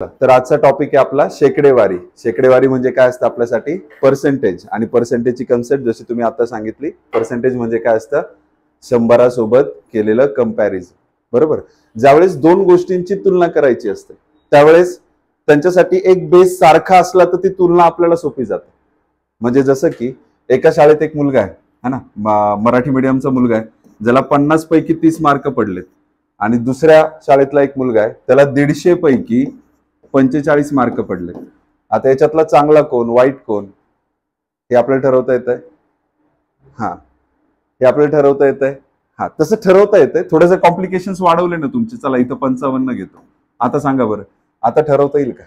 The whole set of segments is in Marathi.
तर आजचा टॉपिक आहे आपला शेकडेवारी. शेकडेवारी म्हणजे काय असतं आपल्यासाठी? पर्सेंटेज. आणि पर्सेंटेजची कन्सेप्ट जशी तुम्ही आता सांगितली, पर्सेंटेज म्हणजे काय असतं? 100सोबत केलेलं कंपॅरिझन. बरोबर. ज्यावेळेस दोन गोष्टींची तुलना करायची असते त्यावेळेस त्यांच्यासाठी एक बेस सारखा असला तर ती तुलना आपल्याला सोपी जाते. म्हणजे जसं की एका शाळेत एक मुलगा आहे है ना, मराठी मीडियमचा मुलगा आहे, ज्याला 50 पैकी 30 मार्क पडलेत. आणि दुसऱ्या शाळेतला एक मुलगा आहे, त्याला 150 पैकी 45 मार्क पडले. आता याच्यातला चांगला कोण, वाईट कोण, हे आपल्याला ठरवता येत आहे. हे आपल्याला ठरवता येत आहे. तसं ठरवता येतंय. थोडेसे कॉम्प्लिकेशन्स वाढवले ना तुमचे. चला इथं 55 घेतो. आता सांगा बरं, आता ठरवता येईल का?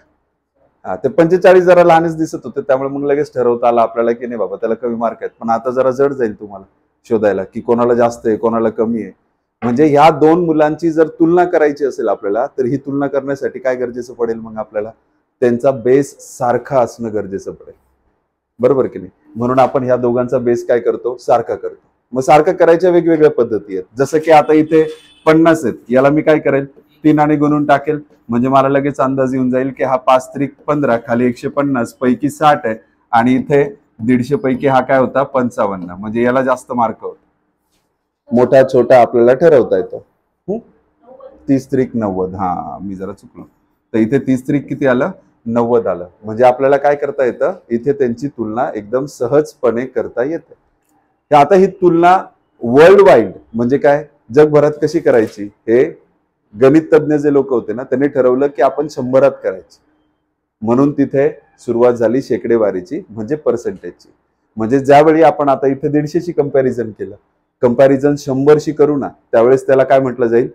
ते 45 जरा लहानच दिसत होते, त्यामुळे मग लगेच ठरवता आलं आपल्याला की नाही बाबा त्याला कमी मार्क आहेत. पण आता जरा जड जाईल तुम्हाला शोधायला की कोणाला जास्त आहे कोणाला कमी आहे. म्हणजे ह्या दोन मुलांची जर तुलना करायची असेल आपल्याला, तर ही तुलना करण्यासाठी काय गरजेचं पडेल? मग आपल्याला त्यांचा बेस सारखा असणं गरजेचं पडेल. बरोबर की नाही? म्हणून आपण ह्या दोघांचा बेस काय करतो? सारखा करतो. मग सारखं करायच्या वेगवेगळ्या पद्धती आहेत. जसं की आता इथे 50 आहेत, याला मी काय करेल? 3 गुणून टाकेल. म्हणजे मला लगेच अंदाज येऊन जाईल की हा 5 त्रिक 15 खाली 150 पैकी 60 आहे. आणि इथे 150 पैकी हा काय होता? 55. म्हणजे याला जास्त मार्क होता. मोठा छोटा आपल्याला ठरवता येतो. 30 त्रिक 90. मी जरा चुकलो. तर इथे 30 त्रिक किती आलं? 90 आलं. म्हणजे आपल्याला काय करता येतं? इथे त्यांची तुलना एकदम सहजपणे करता येते. आता ही तुलना वर्ल्ड वाईड म्हणजे काय, जगभरात कशी करायची? हे गणित तज्ञ जे लोक होते ना, त्यांनी ठरवलं की आपण 100त करायची. म्हणून तिथे सुरुवात झाली शेकडेवारीची, म्हणजे पर्सेंटेजची. म्हणजे ज्यावेळी आपण आता इथे 150शी कंपॅरिझन केलं, कंपॅरिझन 100शी करू ना, त्यावेळेस त्याला काय म्हटलं जाईल?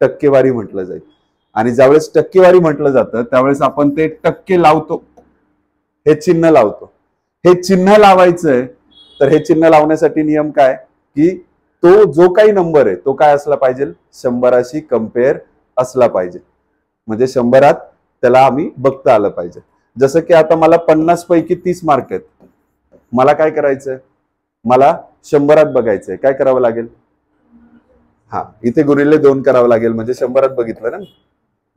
टक्केवारी म्हटलं जाईल. आणि ज्यावेळेस टक्केवारी म्हटलं जातं त्यावेळेस आपण ते टक्के लावतो, हे चिन्ह लावतो. हे चिन्ह लावायचंय, तर हे चिन्ह लावण्यासाठी नियम काय की तो जो काही नंबर आहे तो काय असला पाहिजे? 100शी कंपेअर असला पाहिजे. म्हणजे 100त त्याला आम्ही बघता आलं पाहिजे. जसं की आता मला 50 पैकी 30 मार्क आहेत. मला काय करायचंय? मला 100त बघायचंय. काय करावं लागेल? इथे गुणिले 2 करावं लागेल. म्हणजे 100त बघितलं ना,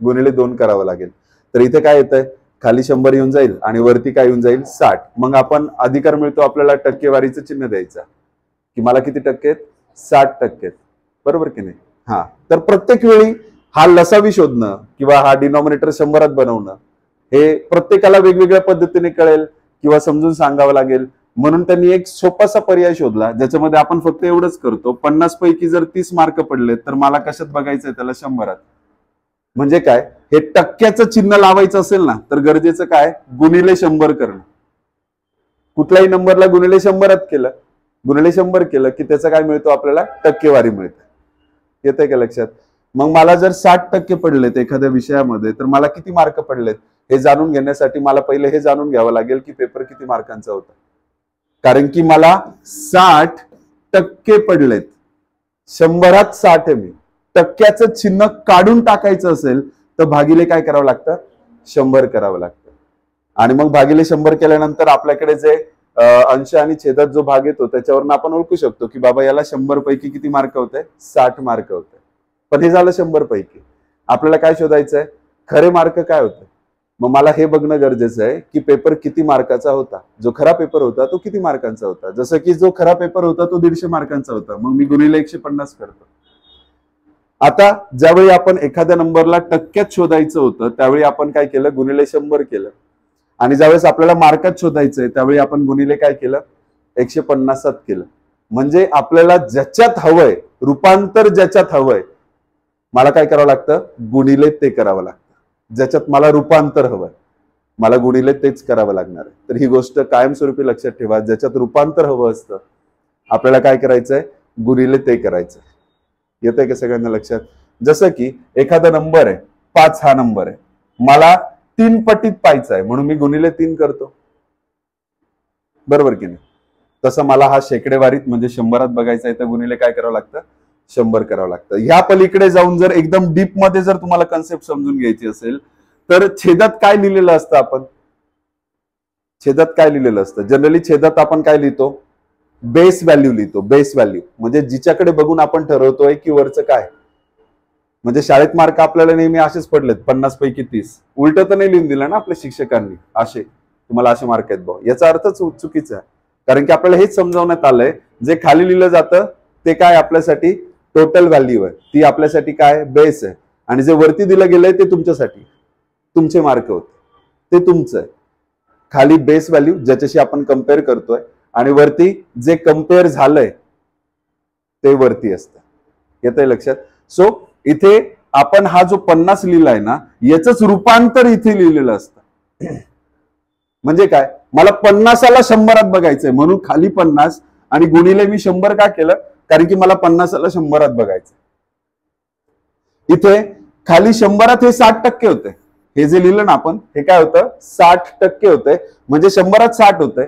गुणिले 2 करावं लागेल. तर इथे काय येतंय? खाली 100 येऊन जाईल आणि वरती काय येऊन जाईल? 60. मग आपण अधिकार मिळतो आपल्याला टक्केवारीचं चिन्ह द्यायचा की मला किती टक्के आहेत? 60%. बरोबर की नाही? तर प्रत्येक वेळी हा लसावी शोधणं किंवा हा डिनॉमिनेटर 100त बनवणं हे प्रत्येकाला वेगवेगळ्या पद्धतीने कळेल किंवा समजून सांगावं लागेल. म्हणून त्यांनी एक सोपासा पर्याय शोधला, ज्याच्यामध्ये आपण फक्त एवढंच करतो, 50 पैकी जर 30 मार्क पडले तर मला कशात बघायचंय? त्याला 100त. म्हणजे काय? हे टक्क्याचं चिन्ह लावायचं असेल ना, तर गरजेचं काय? गुणिले 100 करणं. कुठल्याही नंबरला गुणिले 100त केलं, गुणिले 100 केलं की त्याचं काय मिळतो आपल्याला? टक्केवारी मिळते. येतंय का लक्षात? मग मला जर 60% पडलेत एखाद्या विषयामध्ये, तर मला किती मार्क पडलेत हे जाणून घेण्यासाठी मला पहिले हे जाणून घ्यावं लागेल की पेपर किती मार्कांचा होता. कारण की मला 60% पडलेत, 100त 60 आहे. मी टक्क्याचं चिन्ह काढून टाकायचं असेल तर भागिले काय करावं लागतं? 100 करावं लागतं. आणि मग भागिले 100 केल्यानंतर आपल्याकडे जे अंश आणि छेदात जो भाग येतो त्याच्यावरून आपण ओळखू शकतो की बाबा याला 100 पैकी किती मार्क होते? 60 मार्क होते. पण हे झालं 100 पैकी. आपल्याला काय शोधायचंय? खरे मार्क काय होते? मग मला हे बघणं गरजेचं आहे की पेपर किती मार्काचा होता. जो खरा पेपर होता तो किती मार्कांचा होता? जसं की जो खरा पेपर होता तो 150 मार्कांचा होता. मग मी गुणिले 150 करतो. आता ज्यावेळी आपण एखाद्या नंबरला टक्क्यात शोधायचं होतं त्यावेळी आपण काय केलं? गुणिले 100 केलं. आणि ज्यावेळेस आपल्याला मार्कात शोधायचंय त्यावेळी आपण गुणिले काय केलं? 150त केलं. म्हणजे आपल्याला ज्याच्यात हवंय, रूपांतर ज्याच्यात हवंय, मला काय करावं लागतं? गुणिले ते करावं लागतं. ज्याच्यात मला रूपांतर हवंय मला गुणिले तेच करावं लागणार आहे. तर ही गोष्ट कायमस्वरूपी लक्षात ठेवा. ज्याच्यात रूपांतर हवं असतं आपल्याला काय करायचंय? गुणिले ते करायचंय. येतंय का सगळ्यांना लक्षात? जसं की एखादा नंबर आहे, 5 हा नंबर आहे, मला 3 पटीत पाहायचा आहे म्हणून मी गुणिले 3 करतो. बरोबर की नाही? तसं मला हा शेकडेवारीत म्हणजे 100त बघायचा आहे तर गुणिले काय करावं लागतं? 100 करावं लागतं. ह्या पलीकडे जाऊन जर एकदम डीप मध्ये जर तुम्हाला कन्सेप्ट समजून घ्यायची असेल तर छेदात काय लिहिलेलं असतं? आपण छेदात काय लिहिलेलं असतं? जनरली छेदात आपण काय लिहितो? बेस व्हॅल्यू लिहितो. बेस व्हॅल्यू म्हणजे जिच्याकडे बघून आपण ठरवतोय की वरचं काय, म्हणजे शाळेत मार्क आपल्याला नेहमी असेच पडलेत 50 पैकी 30, उलट तर नाही लिहून दिलं ना आपल्या शिक्षकांनी असे तुम्हाला असे मार्क आहेत भाऊ, याचा अर्थ चुकीचा आहे. कारण की आपल्याला हेच समजावण्यात आलंय जे खाली लिहिलं जातं ते काय आपल्यासाठी टोटल व्हॅल्यू आहे, ती आपल्यासाठी काय बेस आहे, आणि जे वरती दिलं गेलंय ते तुमच्यासाठी तुमचे मार्क होते, ते तुमचं आहे. खाली बेस व्हॅल्यू ज्याच्याशी आपण कम्पेअर करतोय आणि वरती जे कम्पेअर झालंय ते वरती असतं. येतंय लक्षात? सो इथे आपण हा जो 50 लिहिलाय ना याच रूपांतर इथे लिहिलेलं असतं. म्हणजे काय, मला 50ला 100 बघायचंय म्हणून खाली 50 आणि गुणिले मी 100 का केलं, कारण की मला 50ला 100 बघायचं. इथे खाली 100 हे 60% होते, हे जे लिहिलं ना आपण हे काय होतं 60% होते, म्हणजे 100 60 होते.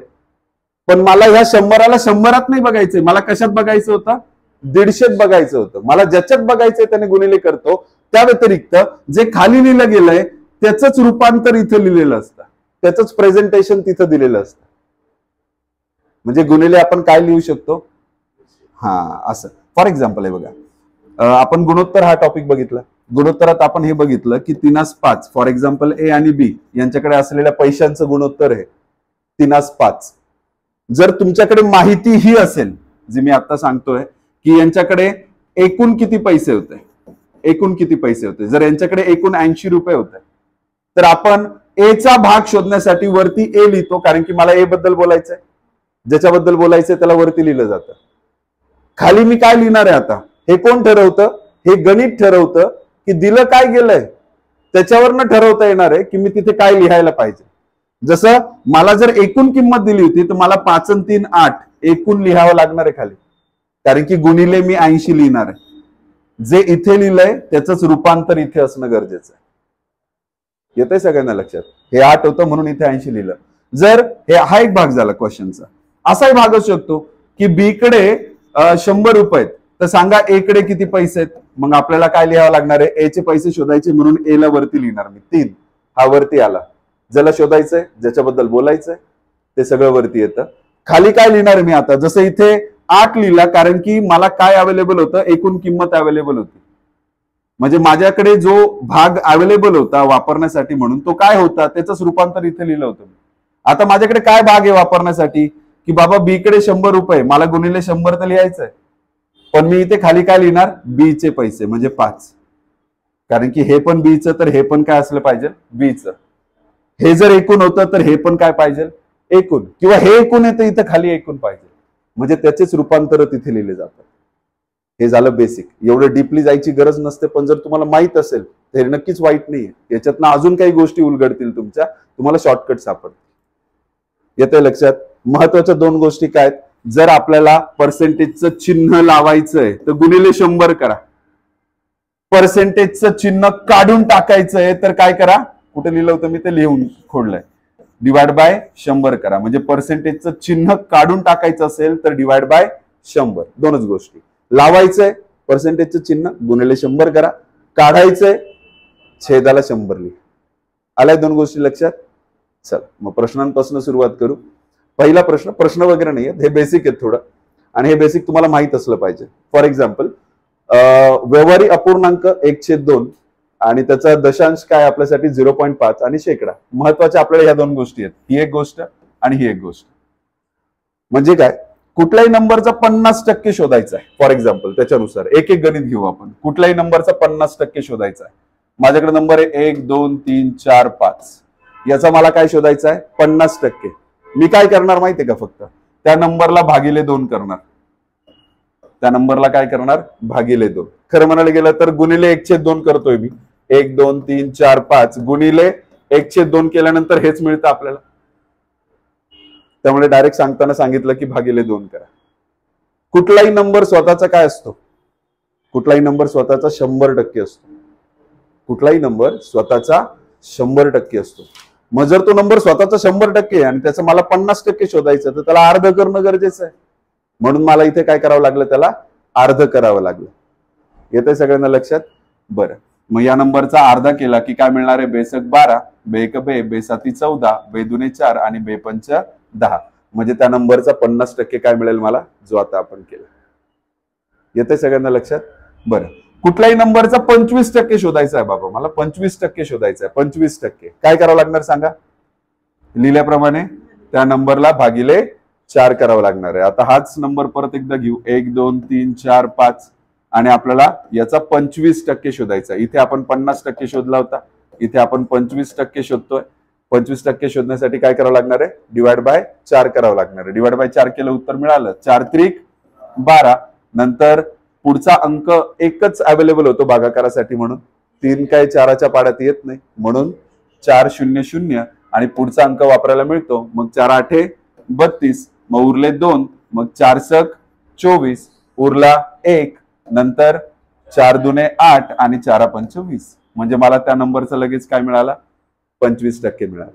पण मला ह्या 100ला 100 नाही बघायचंय, मला कशात बघायचं होतं 150 बघायचं होतं. मला ज्याच्यात बघायचंय त्याने गुणिले करतो, त्या व्यतिरिक्त जे खाली लिहिलं गेलंय त्याच रूपांतर इथे लिहिलेलं असतं, त्याच प्रेझेंटेशन तिथं दिलेलं असतं. म्हणजे गुणिले आपण काय लिहू शकतो, हा असं. फॉर एक्झाम्पल आहे बघा, आपण गुणोत्तर हा टॉपिक बघितला. गुणोत्तरात आपण हे बघितलं की 3/5 फॉर एक्झाम्पल ए आणि बी यांच्याकडे असलेल्या पैशांचं गुणोत्तर आहे 3/5. जर तुमच्याकडे माहिती ही असेल जी मी आता सांगतोय की यांच्याकडे एकूण किती पैसे होते, एकूण किती पैसे होते, जर यांच्याकडे एकूण 80 रुपये होते तर आपण ए चा भाग शोधण्यासाठी वरती ए लिहितो, कारण की मला ए बद्दल बोलायचंय, ज्याच्याबद्दल बोलायचंय त्याला वरती लिहिलं जातं. खाली मी काय लिहिणार आहे आता, हे कोण ठरवतं, हे गणित ठरवतं की दिलं काय गेलंय त्याच्यावरनं ठरवता येणार आहे की मी तिथे काय लिहायला पाहिजे. जसं मला जर एकूण किंमत दिली होती तर मला 5 आणि 3 8 एकूण लिहावं लागणार आहे खाली, कारण की गुणिले मी 80 लिहिणार आहे. जे इथे लिहिलंय त्याच रूपांतर इथे असणं गरजेचं आहे. येतंय सगळ्यांना लक्षात? हे 8 होतं म्हणून इथे 80 लिहिलं. जर हे हा एक भाग झाला क्वेश्चनचा, असाही भाग असू शकतो की बी कडे 100 रुपये आहेत, तर सांगा ए कडे किती पैसे आहेत. मग आपल्याला काय लिहावं लागणार आहे, ए चे पैसे शोधायचे म्हणून ए ला वरती लिहिणार मी 3, हा वरती आला. ज्याला शोधायचंय ज्याच्याबद्दल बोलायचंय ते सगळं वरती येतं. खाली काय लिहिणार मी आता, जसं इथे 8 लिहिला कारण की मला काय अवेलेबल होतं, एकूण किंमत अवेलेबल होती. म्हणजे माझ्याकडे जो भाग अवेलेबल होता वापरण्यासाठी म्हणून तो काय होता त्याच रूपांतर इथे लिहिलं होतं. आता माझ्याकडे काय भाग आहे वापरण्यासाठी की बाबा बी कडे 100 रुपये, मला गुणिले 100 तर लिहायचंय, पण मी इथे खाली काय लिहिणार बी चे पैसे म्हणजे 5, कारण की हे पण बीचं तर हे पण काय असलं पाहिजे बीचं. हे जर एकूण होतं तर हे पण काय पाहिजे एकूण, किंवा हे एकूण येतं इथं खाली एकूण पाहिजे, म्हणजे त्याचेच रूपांतर तिथे लिहिले जातात. हे झालं बेसिक, एवढं डीपली जायची गरज नसते, पण जर तुम्हाला माहित असेल तर नक्कीच वाईट नाहीये. याच्यातनं अजून काही गोष्टी उलगडतील तुमच्या, तुम्हाला शॉर्टकट सापडतील. येतंय लक्षात? महत्वाच्या 2 गोष्टी काय आहेत, जर आपल्याला पर्सेंटेजचं चिन्ह लावायचंय तर गुणिले 100 करा. पर्सेंटेजचं चिन्ह काढून टाकायचंय तर काय करा, कुठे लिहिलं होतं मी ते लिहून खोडलंय, डिवाइड बाय 100 करा. म्हणजे पर्सेंटेजचं चिन्ह काढून टाकायचं असेल तर डिवाइड बाय 100. 2च गोष्टी. लावायचंय पर्सेंटेजचं चिन्ह गुणिले 100 करा, काढायचंय छेदाला 100 लिहा. आलाय 2 गोष्टी लक्षात? चल मग प्रश्नांपासून सुरुवात करू. पहिला प्रश्न, प्रश्न वगैरे नाही आहेत, हे बेसिक आहेत थोडं, आणि हे बेसिक तुम्हाला माहित असलं पाहिजे. फॉर एक्झाम्पल व्यवहारी अपूर्णांक 1/2 आणि त्याचा दशांश काय आपल्यासाठी 0.5 आणि शेकडा. महत्वाच्या आपल्याला ह्या 2 गोष्टी आहेत, ही एक गोष्ट आणि ही एक गोष्ट. म्हणजे काय, कुठल्याही नंबरचा 50% शोधायचा आहे. फॉर एक्झाम्पल त्याच्यानुसार एक एक गणित घेऊ आपण. कुठल्याही नंबरचा 50% शोधायचा आहे. माझ्याकडे नंबर आहे 1 2 3 4 5, याचा मला काय शोधायचा आहे 50%. मी काय करणार माहितीये का, फक्त त्या नंबरला भागिले 2 करणार. त्या नंबरला काय करणार भागिले 2. खरं म्हणायला गेलं तर गुणिले 1/2 करतोय मी. 1 2 3 4 5 गुणिले 1/2 केल्यानंतर हेच मिळतं आपल्याला. त्यामुळे डायरेक्ट सांगताना सांगितलं की भागिले 2 करा. कुठलाही नंबर स्वतःचा काय असतो, कुठलाही नंबर स्वतःचा 100% असतो. कुठलाही नंबर स्वतःचा 100% असतो. मग जर तो नंबर स्वतःचा 100% आणि त्याचं मला 50% शोधायचं तर त्याला अर्ध करणं गरजेचं आहे. म्हणून मला इथे काय करावं लागलं, त्याला अर्ध करावं लागलं. येतंय सगळ्यांना लक्षात? बरं, मग या नंबरचा अर्धा केला की काय मिळणार आहे, बेसक 12, बेक बे, बेसाती 14, बेदुने 4 आणि बेपंच 10. म्हणजे त्या नंबरचा 50% काय मिळेल मला, जो आता आपण केला. येतंय सगळ्यांना लक्षात? बरं, कुठल्याही नंबरचा 25% शोधायचा आहे बाबा, मला 25% शोधायचा आहे. 25% काय करावं लागणार सांगा? लिहिल्याप्रमाणे त्या नंबरला भागिले 4 करावं लागणार आहे. आता हाच नंबर परत एकदा घेऊ, 1 2 3 4 5, आणि आपल्याला याचा 25% शोधायचा. इथे आपण 50% शोधला होता, इथे आपण 25% शोधतोय. 25% शोधण्यासाठी काय करावं लागणार आहे? डिवाइड बाय 4 करावं लागणार आहे. डिवाइड बाय 4 केलं, उत्तर मिळालं 4 त्रिक 12. नंतर पुढचा अंक एकच अवेलेबल होतो भागाकारासाठी, म्हणून 3 काय 4च्या पाड्यात येत नाही, म्हणून 400 आणि पुढचा अंक वापरायला मिळतो. मग 4 8 32, मग उरले 2, मग 4 सक 24, उरला 1, नंतर 4 दुने 8 आणि 4 पंच 20. म्हणजे मला त्या नंबरचा लगेच काय मिळाला? 25% मिळाला.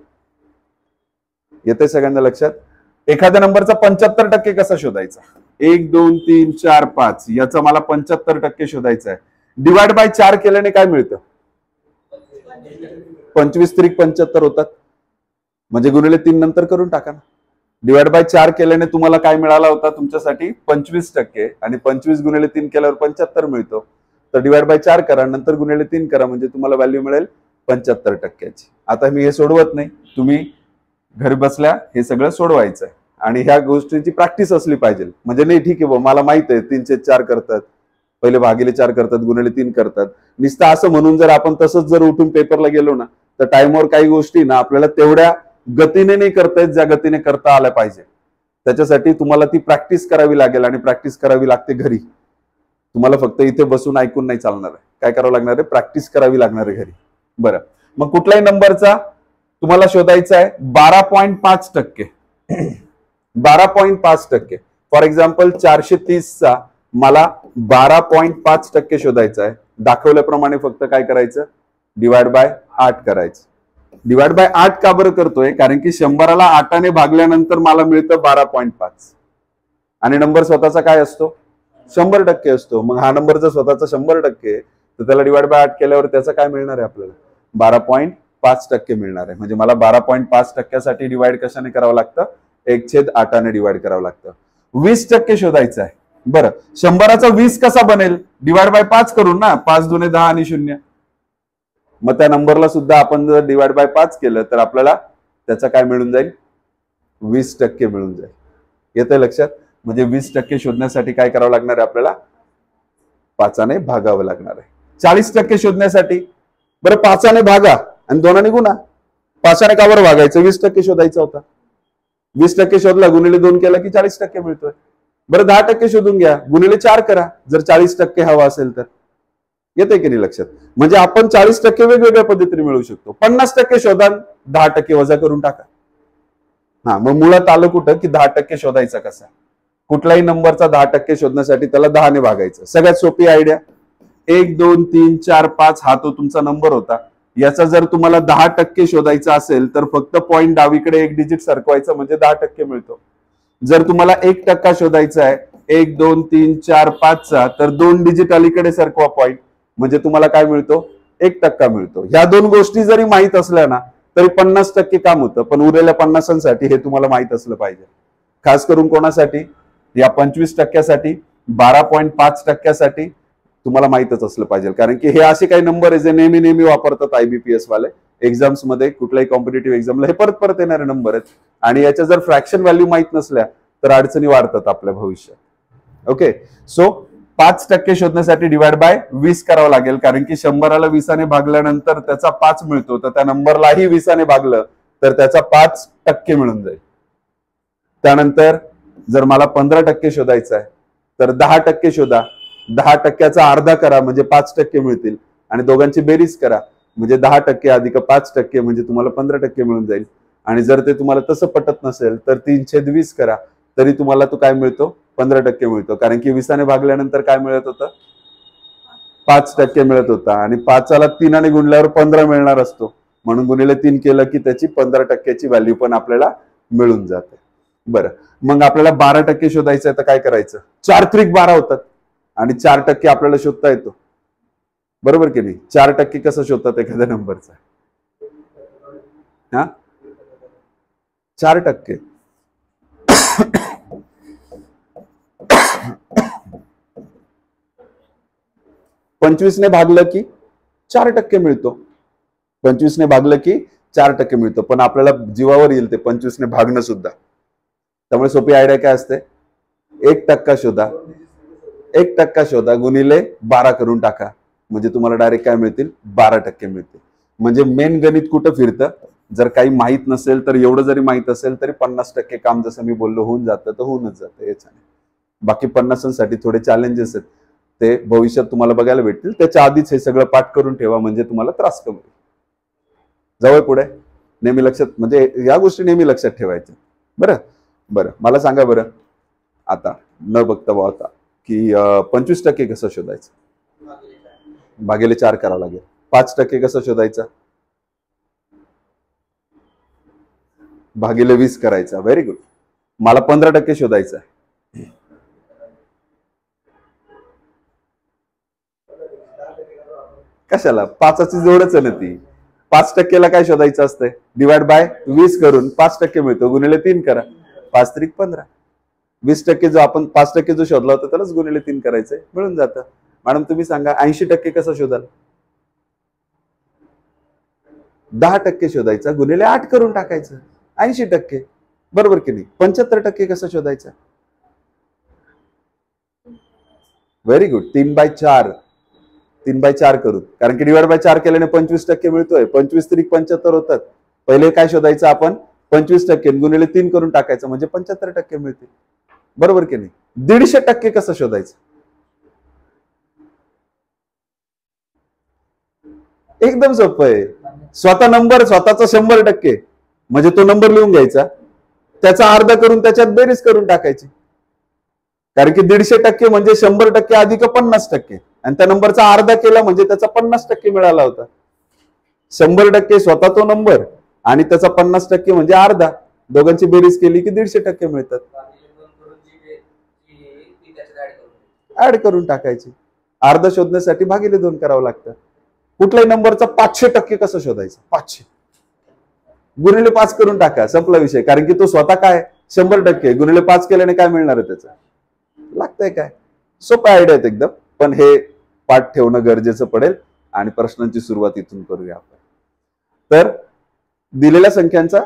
येते सगळ्यांना लक्षात? एखाद्या नंबरचा 75% कसा शोधायचा? 1 2 3 4 5 याचा मला 75% शोधायचा आहे. डिवाइड बाय 4 केल्याने काय मिळतं? 25 त्रिक 75 होतात, म्हणजे गुणिले 3 नंतर करून टाका ना. डिवाइड बाय 4 केल्याने तुम्हाला काय मिळाला होता तुमच्यासाठी? 25%, आणि 25 गुणिले 3 केल्यावर 75 मिळतो. तर डिवाइड बाय 4 करा, नंतर गुणिले 3 करा, म्हणजे तुम्हाला व्हॅल्यू मिळेल 75%. आता मी हे सोडवत नाही, तुम्ही घरी बसल्या हे सगळं सोडवायचं आहे. आणि ह्या गोष्टींची प्रॅक्टिस असली पाहिजे. म्हणजे नाही ठीक आहे मला माहित आहे 3/4 करतात, पहिले भागिले 4 करतात, गुणिले 3 करतात, नुसतं असं म्हणून जर आपण तसंच जर उठून पेपरला गेलो ना, तर टाइमवर काही गोष्टी ना आपल्याला तेवढ्या गतीने नाही करता येत ज्या गतीने करता आल्या पाहिजे. त्याच्यासाठी तुम्हाला ती प्रॅक्टिस करावी लागेल, आणि प्रॅक्टिस करावी लागते घरी. तुम्हाला फक्त इथे बसून ऐकून नाही चालणार आहे. काय करावं लागणार आहे? प्रॅक्टिस करावी लागणार आहे घरी. बरं, मग कुठल्याही नंबरचा तुम्हाला शोधायचा आहे 12.5%. 12.5%. फॉर एक्झाम्पल 430चा मला 12.5% शोधायचा आहे. दाखवल्याप्रमाणे फक्त काय करायचं? डिवाइड बाय 8 करायचं. डिवाइड बाय 8 का बरं करतोय? कारण की 100ला 8ने भागल्यानंतर मला मिळतं 12.5, आणि नंबर स्वतःचा काय असतो? 100% असतो. मग हा नंबर जर स्वतःचा 100% तर त्याला डिवाइड बाय 8 केल्यावर त्याचं काय मिळणार आहे आपल्याला? 12.5% मिळणार आहे. म्हणजे मला 12.5% डिवाइड कशाने करावं लागतं? 1/8ने डिवाइड करावं लागतं. 20% शोधायचं आहे. बरं, 100चा 20 कसा बनेल? डिवाइड बाय 5 करून ना, 5 दुने 10 आणि 0. मग त्या नंबरला सुद्धा आपण जर डिवाइड बाय 5 केलं तर आपल्याला त्याचा काय मिळून जाईल? 20% मिळून जाईल. येतंय लक्षात? म्हणजे 20% शोधण्यासाठी काय करावं लागणार आहे आपल्याला? 5ने भागावं लागणार आहे. 40% शोधण्यासाठी बरं 5ने भागा आणि 2ने गुणा. 5ने का बरं भागायचं? 20% शोधायचा होता. 20% शोधला, गुणिले 2 केला की 40% मिळतोय. बरं 10% शोधून घ्या, गुणिले 4 करा जर 40% हवा असेल तर. येते की नाही लक्षात? म्हणजे आपण 40% वेगवेगळ्या पद्धतीने मिळवू शकतो. 50% शोधा, 10% वजा करून टाका. हा, मग मुळात आलं कुठं की 10% शोधायचा कसा? कुठलाही नंबरचा 10% शोधण्यासाठी त्याला 10ने भागायचं. सगळ्यात सोपी आयडिया. 1 2 3 4 5 हा तो तुमचा नंबर होता. याचा जर तुम्हाला 10% शोधायचा असेल तर फक्त पॉईंट डावीकडे 1 डिजिट सरकवायचा, म्हणजे 10% मिळतो. जर तुम्हाला 1% शोधायचा आहे 1 2 3 4 5चा, तर 2 डिजिट अलीकडे सरकवा पॉईंट, म्हणजे तुम्हाला काय मिळतो? 1% मिळतो. ह्या दोन गोष्टी जरी माहित असल्या ना तरी 50% काम होतं. पण उरलेल्या 50साठी हे तुम्हाला माहित असलं पाहिजे. खास करून कोणासाठी? या 25%साठी, 12.5%साठी तुम्हाला माहितच असलं पाहिजे. कारण की हे असे काही नंबर आहे जे नेहमी वापरतात IBPS वाले एक्झाम्स मध्ये, कुठल्याही कॉम्पिटेटिव्ह एक्झामला हे परत परत येणारे नंबर आहेत. आणि याच्या जर फ्रॅक्शन व्हॅल्यू माहित नसल्या तर अडचणी वाढतात आपल्या भविष्यात. ओके, सो 5% शोधण्यासाठी डिवाइड बाय 20 करावं लागेल. कारण की 100ला 20ने भागल्यानंतर त्याचा 5 मिळतो, तर त्या नंबरलाही 20ने भागलं तर त्याचा 5% मिळून जाईल. त्यानंतर जर मला 15% शोधायचा आहे तर 10% शोधा. 10%चा अर्धा करा म्हणजे 5% मिळतील, आणि दोघांची बेरीज करा म्हणजे 10% अधिक 5% म्हणजे तुम्हाला 15% मिळून जाईल. आणि जर ते तुम्हाला तसं पटत नसेल तर 3/20 करा, तरी तुम्हाला तो काय मिळतो? 15% मिळतो. कारण की 20ने भागल्यानंतर काय मिळत होतं? 5% मिळत होता, आणि 5ला 3ने गुणल्यावर 15 मिळणार असतो, म्हणून गुणिले 3 केलं की त्याची 15%ची व्हॅल्यू पण आपल्याला मिळून जाते. बरं, मग आपल्याला 12% शोधायचं आहे तर काय करायचं? 4 त्रिक 12 होतात, आणि 4% आपल्याला शोधता येतो, बरोबर की नाही? 4% कसं शोधतात एखाद्या नंबरचा? हा, 4%. 25ने भागलं की 4% मिळतो. 25ने भागलं की 4% मिळतो. पण आपल्याला जीवावर येईल ते 25ने भागणं सुद्धा. त्यामुळे सोपी आयडिया काय असते, 1% शोधा, 1% शोधा गुणिले 12 करून टाका, म्हणजे तुम्हाला डायरेक्ट काय मिळतील, 12% मिळतील. म्हणजे मेन गणित कुठं फिरतं, जर काही माहित नसेल तर एवढं जरी माहित असेल तरी 50% काम जसं मी बोललो होऊन जातं, तर होऊनच जातं याच्याने. बाकी 50साठी थोडे चॅलेंजेस आहेत, ते भविष्यात तुम्हाला बघायला भेटतील. त्याच्या आधीच हे सगळं पाठ करून ठेवा, म्हणजे तुम्हाला त्रास कमी होईल. जवळ पुढे नेहमी लक्षात, म्हणजे या गोष्टी नेहमी लक्षात ठेवायच्या. बरं मला सांगा बरं आता न बघता आता की 25% कसं शोधायचं, भागिले 4 करावं लागेल. 5% कसं शोधायचं, भागिले 20 करायचा. Very good. मला 15% शोधायचं आहे. कशाला, 5ची जोडच आहे ना ती. 5%ला काय शोधायचं असतंय, डिवाइड बाय 20 करून 5% मिळतो, गुणिले 3 करा, 5 त्रिक 15. 20% जो आपण 5% जो शोधला होता त्यालाच गुणिले 3 करायचंय, मिळून जातं. मॅडम तुम्ही सांगा 80% कसं शोधाल, 10% शोधायचा, गुणिले 8 करून टाकायचं, 80%. बरोबर की नाही. 75% कसं शोधायचं, व्हेरी गुड, 3/4. 3/4 करू, कारण की डिवाइड बाय 4 केल्याने 25% मिळतोय. 25 त्रिक 75 होतात. पहिले काय शोधायचं आपण, 25% गुणिले 3 करून टाकायचं, म्हणजे 75% मिळते. बरोबर की नाही. 150% कसं शोधायचं, एकदम सोपं आहे. स्वतः नंबर स्वतःचा 100%, म्हणजे तो नंबर लिहून घ्यायचा, त्याचा अर्धा करून त्याच्यात बेरीज करून टाकायची. कारण की 150% म्हणजे 100% अधिक 50%, आणि त्या नंबरचा अर्धा केला म्हणजे त्याचा 50% मिळाला होता. 100% स्वतः तो नंबर आणि त्याचा 50% म्हणजे अर्धा, दोघांची बेरीज केली की 150% मिळतात. ऍड करून टाकायची. अर्धा शोधण्यासाठी भागिले 2 करावं लागतं. कुठल्याही नंबरचा 500% कसं शोधायचं, 500 गुणिले 5 करून टाका, संपला विषय. कारण की तो स्वतः काय 100%, गुणिले 5 केल्याने काय मिळणार आहे त्याचं, लागतंय काय. सोपं आयडिया आहेत एकदम, पण हे पाठ ठेवणं गरजेचं पडेल आणि प्रश्नांची सुरुवात इथून करूया आपण. तर दिलेल्या संख्यांचा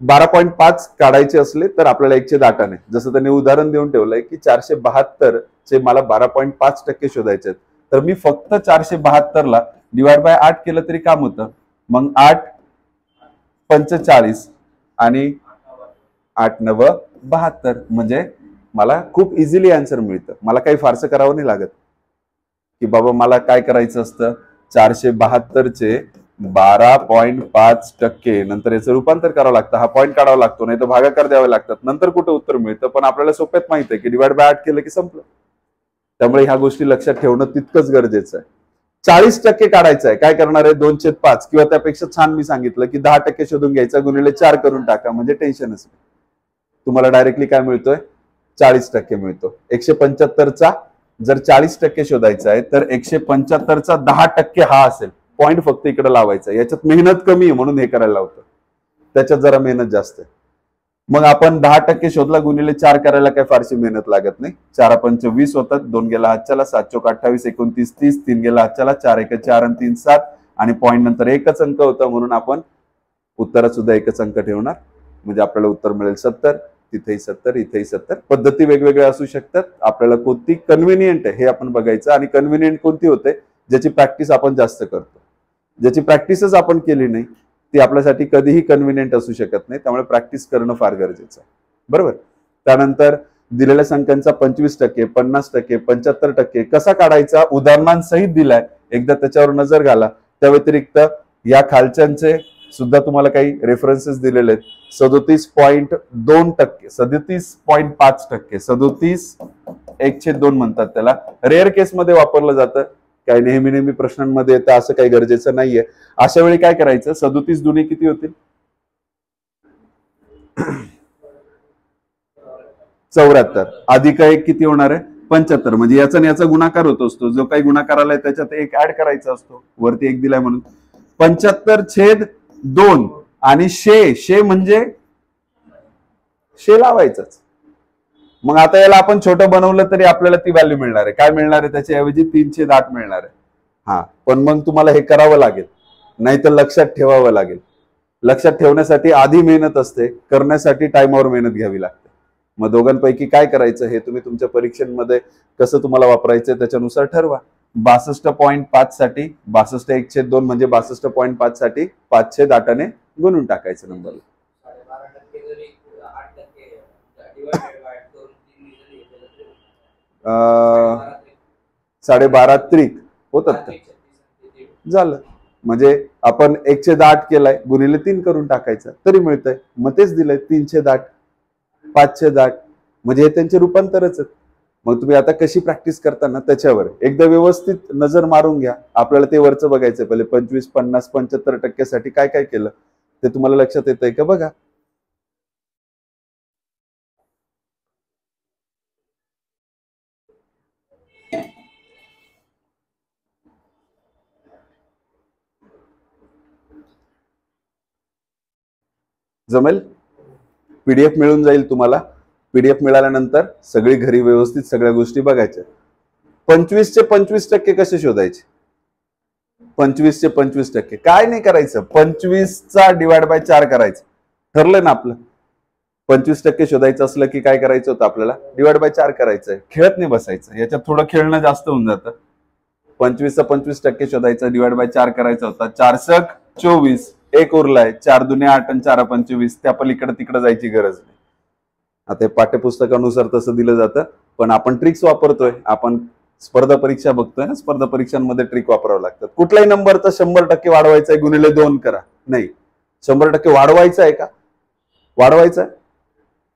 12.5 काढायचे असले तर आपल्याला 1/8 जसं त्यांनी उदाहरण देऊन ठेवलंय की 472 चे मला 12.5% शोधायचे आहेत, तर मी फक्त 472ला डिवाइड बाय 8 केलं तरी काम होतं. मग 8 45 आणि 8 9 72, म्हणजे मला खूप इझिली आन्सर मिळतं. मला काही फारसं करावं नाही लागत की बाबा मला काय करायचं असतं, 472 चे 12.5% नंतर याचं रूपांतर करावं लागतं, हा पॉईंट काढावा लागतो, नाही तर भागाकार द्यावे लागतात, नंतर कुठे उत्तर मिळतं. पण आपल्याला सोप्यात माहित आहे की डिवाइड बाय 8 केलं की संपलं. त्यामुळे ह्या गोष्टी लक्षात ठेवणं तितकंच गरजेचं आहे. 40% काढायचं आहे, काय करणार आहे, 2/5 किंवा त्यापेक्षा छान मी सांगितलं की 10% शोधून घ्यायचा, गुणिले 4 करून टाका, म्हणजे टेन्शनच नाही. तुम्हाला डायरेक्टली काय मिळतोय, 40% मिळतो. 175चा जर 40% शोधायचा आहे तर 175चा 10% हा असेल. पॉईंट फक्त इकडे लावायचा. याच्यात मेहनत कमी आहे म्हणून हे करायला लावतं, त्याच्यात जरा मेहनत जास्त आहे. मग आपण 10% शोधला, गुणिले 4 करायला काय फारशी मेहनत लागत नाही. 4 पंच 20 होतात, 2 गेला हातच्याला, 7 चोक 28, 29 30, 3 गेला हातच्याला, 4 1 4 आणि 3 7, आणि पॉईंट नंतर एकच अंक होता म्हणून आपण उत्तरात सुद्धा एकच अंक ठेवणार, म्हणजे आपल्याला उत्तर मिळेल 70. तिथेही 70, इथेही 70. पद्धती वेगवेगळ्या असू शकतात, आपल्याला कोणती कन्व्हिनियंट आहे हे आपण बघायचं. आणि कन्व्हिनियंट कोणती होते, ज्याची प्रॅक्टिस आपण जास्त करतो. ज्याची प्रॅक्टिसच आपण केली नाही ती आपल्यासाठी कधीही कन्व्हिनियंट असू शकत नाही. त्यामुळे प्रॅक्टिस करणं फार गरजेचं आहे. बरोबर. त्यानंतर दिलेल्या संख्यांचा 25%, 50%, 75% कसा काढायचा उदाहरणांसहित दिलाय, एकदा त्याच्यावर नजर घाला. त्या व्यतिरिक्त या खालच्यांचे सुद्धा तुम्हाला काही रेफरन्सेस दिलेले आहेत. 37.2%, 37.5%, 37 1/2 म्हणतात त्याला. रेअर केस मध्ये वापरलं जातं, काही नेहमी प्रश्नांमध्ये येतं असं काही गरजेचं नाहीये. अशा वेळी काय करायचं, 37 दुणे किती होतील, 74, अधिक 1 किती होणार आहे, 75. म्हणजे याचा आणि याचा गुणाकार होत असतो, जो काही गुणाकार आलाय त्याच्यात 1 ऍड करायचा असतो, वरती 1 दिलाय म्हणून. 75/2 आणि शे म्हणजे शे लावायचंच. मग आता याला आपण छोटं बनवलं तरी आपल्याला ती व्हॅल्यू मिळणार आहे. काय मिळणार आहे? त्याच्याऐवजी 3/8 मिळणार आहे. हा, पण मग तुम्हाला हे करावं लागेल, नाही तर लक्षात ठेवावं लागेल. लक्षात ठेवण्यासाठी आधी मेहनत असते, करण्यासाठी टाइमवर मेहनत घ्यावी लागते. मग दोघांपैकी काय करायचं हे तुम्ही तुमच्या परीक्षांमध्ये कसं तुम्हाला वापरायचं त्याच्यानुसार ठरवा. 62.5 साठी 62/1/2 म्हणजे 62.5 साठी 5/8 ने गुणून टाकायचं नंबरला. 12.5 त्रिक होतात का? झालं. म्हणजे आपण 1/8 केलाय, गुणिले 3 करून टाकायचं तरी मिळतंय. मग तेच दिलंय 3/8 5/8, म्हणजे हे त्यांचे रूपांतरच आहेत. मग तुम्ही आता कशी प्रॅक्टिस करताना त्याच्यावर एकदा व्यवस्थित नजर मारून घ्या. आपल्याला ते वरचं बघायचं पहिले 25, 50, 75% साठी काय काय केलं ते तुम्हाला लक्षात येतंय का बघा. जमेल? पीडीएफ मिळून जाईल तुम्हाला. पीडीएफ मिळाल्यानंतर सगळी घरी व्यवस्थित सगळ्या गोष्टी बघायच्या. 25चे 25% कसे शोधायचे? 25चे 25% काय नाही करायचं, 25चा डिवाइड बाय 4 करायचं. ठरलं ना आपलं? 25% शोधायचं असलं की काय करायचं होतं आपल्याला? डिवाइड बाय 4 करायचंय. खेळत नाही बसायचं, याच्यात थोडं खेळणं जास्त होऊन जातं. 25चा 25% शोधायचं, डिवाइड बाय 4 करायचा होता. 4×7 24, एक उरलाय. 4×2 8 आणि 4×5 24. त्या पलीकडे तिकडे जायची गरज नाही. आता पाठ्यपुस्तकानुसार तसं दिलं जातं, पण आपण ट्रिक्स वापरतोय. आपण स्पर्धा परीक्षा बघतोय ना, स्पर्धा परीक्षांमध्ये ट्रिक वापरावं लागतात. कुठल्याही नंबरचा 100% वाढवायचा आहे, गुणिले 2 करा. नाही, 100% वाढवायचा आहे का? वाढवायचा आहे.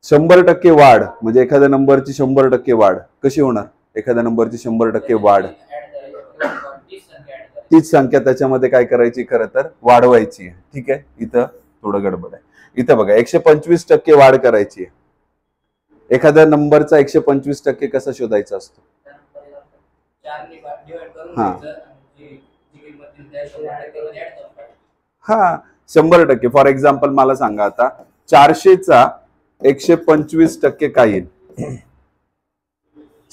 100% वाढ म्हणजे एखाद्या नंबरची 100% वाढ कशी होणार? एखाद्या नंबरची 100% वाढ, तीच संख्या त्याच्यामध्ये काय करायची? खरं तर वाढवायची आहे. ठीक आहे, इथं थोडं गडबड आहे. इथं बघा 125% वाढ करायची आहे. एखाद्या नंबरचा 125% कसा शोधायचा असतो? हा 100%. फॉर एक्झाम्पल मला सांगा आता 400चा 125% काय येईल?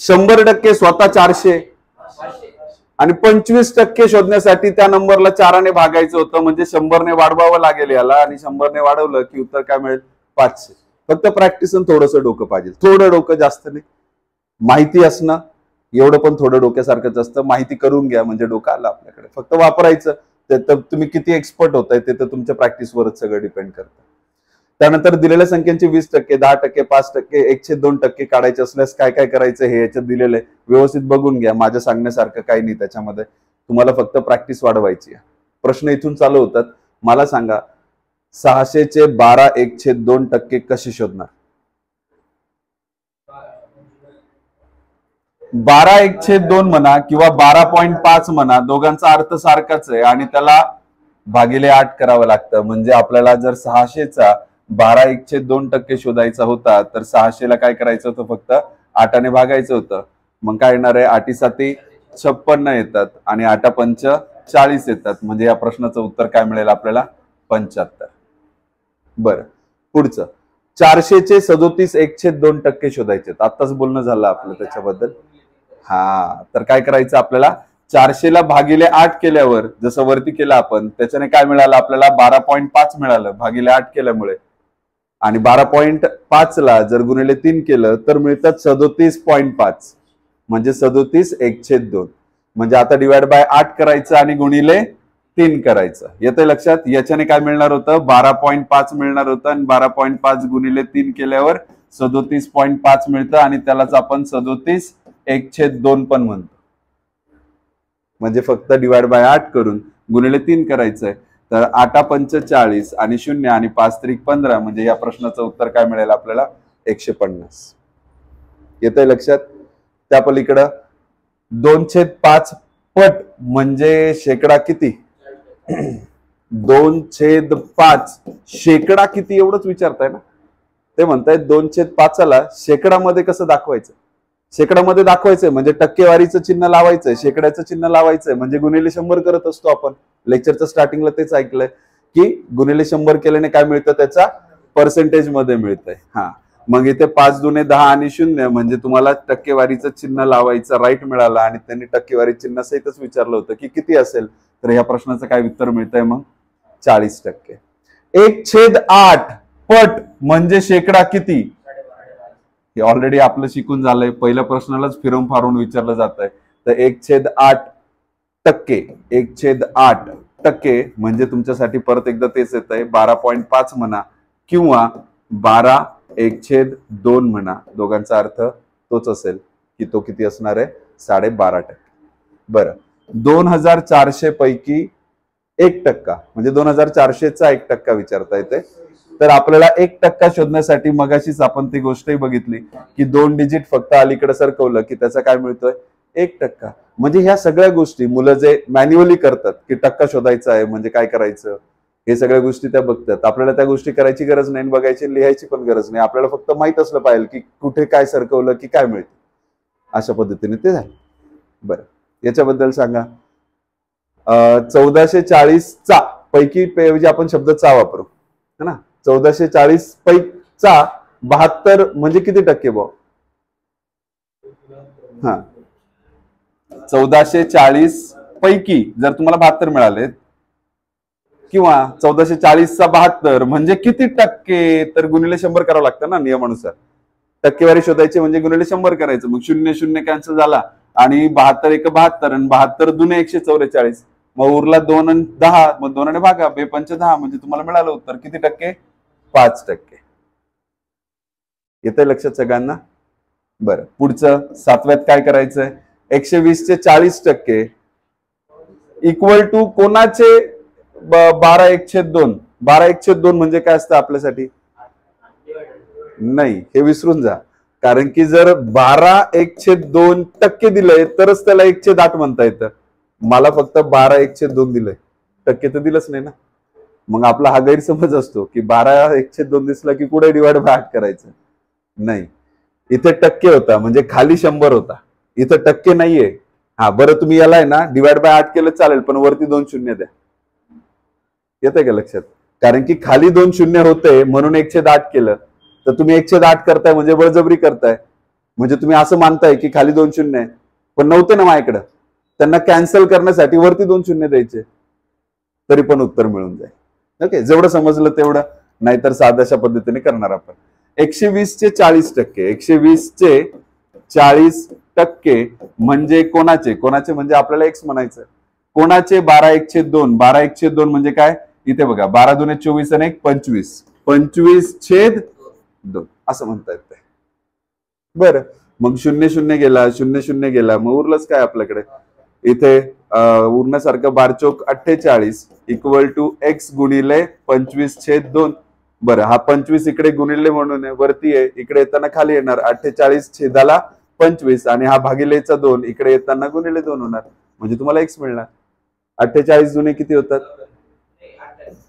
100% स्वतः 400 आणि 25% शोधण्यासाठी त्या नंबरला 4ने भागायचं होतं. म्हणजे 100 ने वाढवावं लागेल याला, आणि 100 ने वाढवलं की उत्तर काय मिळेल? 500. फक्त प्रॅक्टिस आणि थोडंसं डोकं पाहिजे. थोडं डोकं, जास्त नाही. माहिती असणं एवढं पण थोडं डोक्यासारखंच असतं. माहिती करून घ्या म्हणजे डोकं आलं आपल्याकडे. फक्त वापरायचं. ते तर तुम्ही किती एक्सपर्ट होताय ते तर तुमच्या प्रॅक्टिसवरच सगळं डिपेंड करतं. त्यानंतर दिलेल्या संख्यांची 20%, 10%, 5%, 1/2% काढायचे असल्यास काय काय करायचं हे याच्यात दिलेलं आहे. व्यवस्थित बघून घ्या. माझ्या सांगण्यासारखं काही नाही त्याच्यामध्ये. तुम्हाला फक्त प्रॅक्टिस वाढवायची आहे. प्रश्न इथून चालू होतात. मला सांगा 600चे 12/1/2% कसे शोधणार? 12/1/2 म्हणा किंवा 12.5 म्हणा, दोघांचा अर्थ सारखाच आहे आणि त्याला भागिले 8 करावं लागतं. म्हणजे आपल्याला जर 600चा 12/1/2% शोधायचा होता तर 600ला काय करायचं होतं? फक्त 8ने भागायचं होतं. मग काय येणार आहे? 8×7 56 येतात आणि 8×5 40 येतात. म्हणजे या प्रश्नाचं उत्तर काय मिळेल आपल्याला? 75. बरं, पुढचं 400चे 37/1/2% शोधायचे. आताच बोलणं झालं आपलं त्याच्याबद्दल. हा, तर काय करायचं आपल्याला? 400ला भागिले 8 केल्यावर जसं वरती केलं आपण त्याच्याने काय मिळालं आपल्याला? 12.5 मिळालं भागिले 8 केल्यामुळे. आणि 12.5 ला जर गुणिले 3 केलं तर मिळतात 37.5, म्हणजे 37/1/2. म्हणजे आता डिवाइड बाय 8 करायचं आणि गुणिले 3 करायचं. येतंय लक्षात? याच्याने काय मिळणार होतं? 12.5 मिळणार होतं आणि 12.5 गुणिले 3 केल्यावर 37.5 मिळतं आणि त्यालाच आपण 37/1/2 पण म्हणतो. म्हणजे फक्त डिवाइड बाय 8 करून गुणिले 3 करायचंय. तर 8×5 40 आणि 0 आणि 5×3 15. म्हणजे या प्रश्नाचं उत्तर काय मिळेल आपल्याला? 150. येतंय लक्षात? त्या पलीकडं 2/5 पट म्हणजे शेकडा किती? 2/5 शेकडा किती एवढंच विचारताय ना? ते म्हणतायत 2/5ला शेकडामध्ये कसं दाखवायचं? शेकडामध्ये दाखवायचंय म्हणजे टक्केवारीचं चिन्ह लावायचंय, शेकड्याचं चिन्ह लावायचंय. म्हणजे गुणिले 100 करत असतो आपण. लेक्चरच्या स्टार्टिंगला तेच ऐकलंय की गुणिले 100 केल्याने काय मिळतं? त्याचा पर्सेंटेज मध्ये मिळतंय. हा, मग इथे 5 दुने 10 आणि 0 म्हणजे तुम्हाला टक्केवारीचं चिन्ह लावायचं राईट मिळाला आणि त्यांनी टक्केवारी चिन्ह सहितच विचारलं होतं की किती असेल, तर ह्या प्रश्नाचं काय उत्तर मिळतंय मग 40%. 1/8 पट म्हणजे शेकडा किती? हे ऑलरेडी आपलं शिकून झालंय, पहिल्या प्रश्नालाच फिरवून फारून विचारलं जात आहे. तर 1/8 1/8 म्हणजे तुमच्यासाठी परत एकदा तेच येत आहे 12.5 म्हणा किंवा 12/1/2 म्हणा, दोघांचा अर्थ तोच असेल की तो किती असणार आहे 12.5%. बरं, 2400 पैकी 1% म्हणजे 2400चा 1% विचारता येते. तर आपल्याला 1% शोधण्यासाठी मगाशीच आपण ती गोष्टही बघितली की 2 डिजिट फक्त अलीकडे सरकवलं की त्याचा काय मिळतोय 1%. म्हणजे ह्या सगळ्या गोष्टी मुलं जे मॅन्युअली करतात की टक्का शोधायचा आहे म्हणजे काय करायचं, हे सगळ्या गोष्टी त्या बघतात. आपल्याला त्या गोष्टी करायची गरज नाही, बघायची लिहायची पण गरज नाही. आपल्याला फक्त माहित असलं पाहिजे की कुठे काय सरकवलं की काय मिळतं, अशा पद्धतीने ते झालं. बरं, याच्याबद्दल सांगा. 1440 पैकी ऐवजी आपण शब्द चा वापरू है ना. 1440 पैकीचा 72 म्हणजे किती टक्के भाऊ? हा, 1440 पैकी जर तुम्हाला 72 मिळाले किंवा 1440चा 72 म्हणजे किती टक्के, तर गुणिले 100 करावं लागतं ना नियमानुसार. टक्केवारी शोधायची म्हणजे गुणिले 100 करायचं. मग 0 कॅन्सल झाला आणि 72 1 72 आणि 72 दुने 144. मग उरला 2 आणि 10, मग 2 ने भागा, 2 पंच 10 म्हणजे तुम्हाला मिळालं उत्तर किती टक्के 5%. येतंय लक्षात सगळ्यांना? बरं, पुढचं 7व्यात काय करायचंय. 120चे 40% इक्वल टू कोणाचे 12/1/2. 12/1/2 म्हणजे काय असतं आपल्यासाठी? नाही, हे विसरून जा. कारण की जर 12/1/2% दिलंय तरच त्याला 1/8 म्हणता येतं. मला फक्त 12/1/2 दिलंय, टक्के तर दिलंच नाही ना. मग आपला हा गैरसमज असतो की 12/1/2 दिसला की कुठे डिवाइड बाय 8 करायचं. नाही, इथे टक्के होता म्हणजे खाली 100 होता, इथं टक्के नाहीये. हा, बरं तुम्ही याला आहे ना डिवाइड बाय 8 केलं चालेल, पण वरती 2 शून्य द्या. येतंय का लक्षात? कारण की खाली 2 शून्य होते म्हणून 1/8 केलं, तर तुम्ही 1/8 करताय म्हणजे बळजबरी करताय. म्हणजे तुम्ही असं मानताय की खाली 2 शून्य आहे, पण नव्हते ना माझ्याकडं. त्यांना कॅन्सल करण्यासाठी वरती 2 शून्य द्यायचे, तरी पण उत्तर मिळून जाईल. ओके, जेवढं समजलं तेवढं, नाहीतर साध्याशा पद्धतीने करणार आपण. 120चे 40%. 120चे 40% म्हणजे कोणाचे? कोणाचे म्हणजे आपल्याला एक्स म्हणायचं. कोणाचे 12/1/2. 12/1/2 म्हणजे काय? इथे बघा, 12 दुने 24 आणि 1 25. 25/2 असं म्हणता येत. बरं, मग 0 गेला, 0 गेला, मग उरलंच काय आपल्याकडे इथे उरण्यासारखं 12×4 = 48 इक्वल टू एक्स गुणिले 25/2. बरं, हा 25 इकडे गुणिले म्हणून आहे, वरती आहे, इकडे येताना खाली येणार 48/25 आणि हा भागिलेचा 2 इकडे येताना गुणिले 2 होणार, म्हणजे तुम्हाला एक्स मिळणार. 48 दुने किती होतात?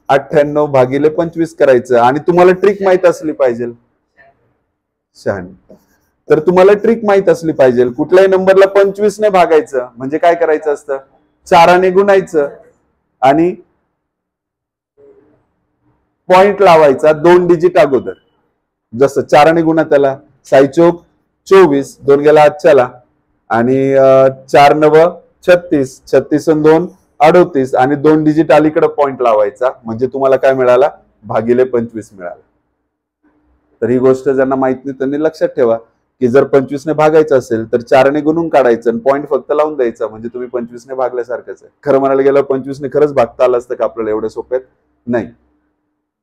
98/25 करायचं. आणि तुम्हाला ट्रिक माहित असली पाहिजे. 96. तर तुम्हाला ट्रिक माहित असली पाहिजे. कुठल्याही नंबरला 25 ने भागायचं म्हणजे काय करायचं असतं? 4 गुणायचं आणि पॉइंट लावायचा 2 डिजिट अगोदर. जसं 4 गुणा त्याला 6×4 24, 2 गेला आजच्याला आणि 4×9 36, 36×2 38 आणि 2 डिजिट अलीकडे पॉइंट लावायचा म्हणजे तुम्हाला काय मिळाला? भागिले 25 मिळाला. तर ही गोष्ट ज्यांना माहित नाही त्यांनी लक्षात ठेवा की जर 25 ने भागायचं असेल तर 4 गुणून काढायचं आणि पॉइंट फक्त लावून द्यायचा म्हणजे तुम्ही 25 ने भागल्यासारखंच आहे. खरं म्हणायला गेलं 25 ने खरंच भागता आलं असतं का आपल्याला एवढे सोप्यात? नाही.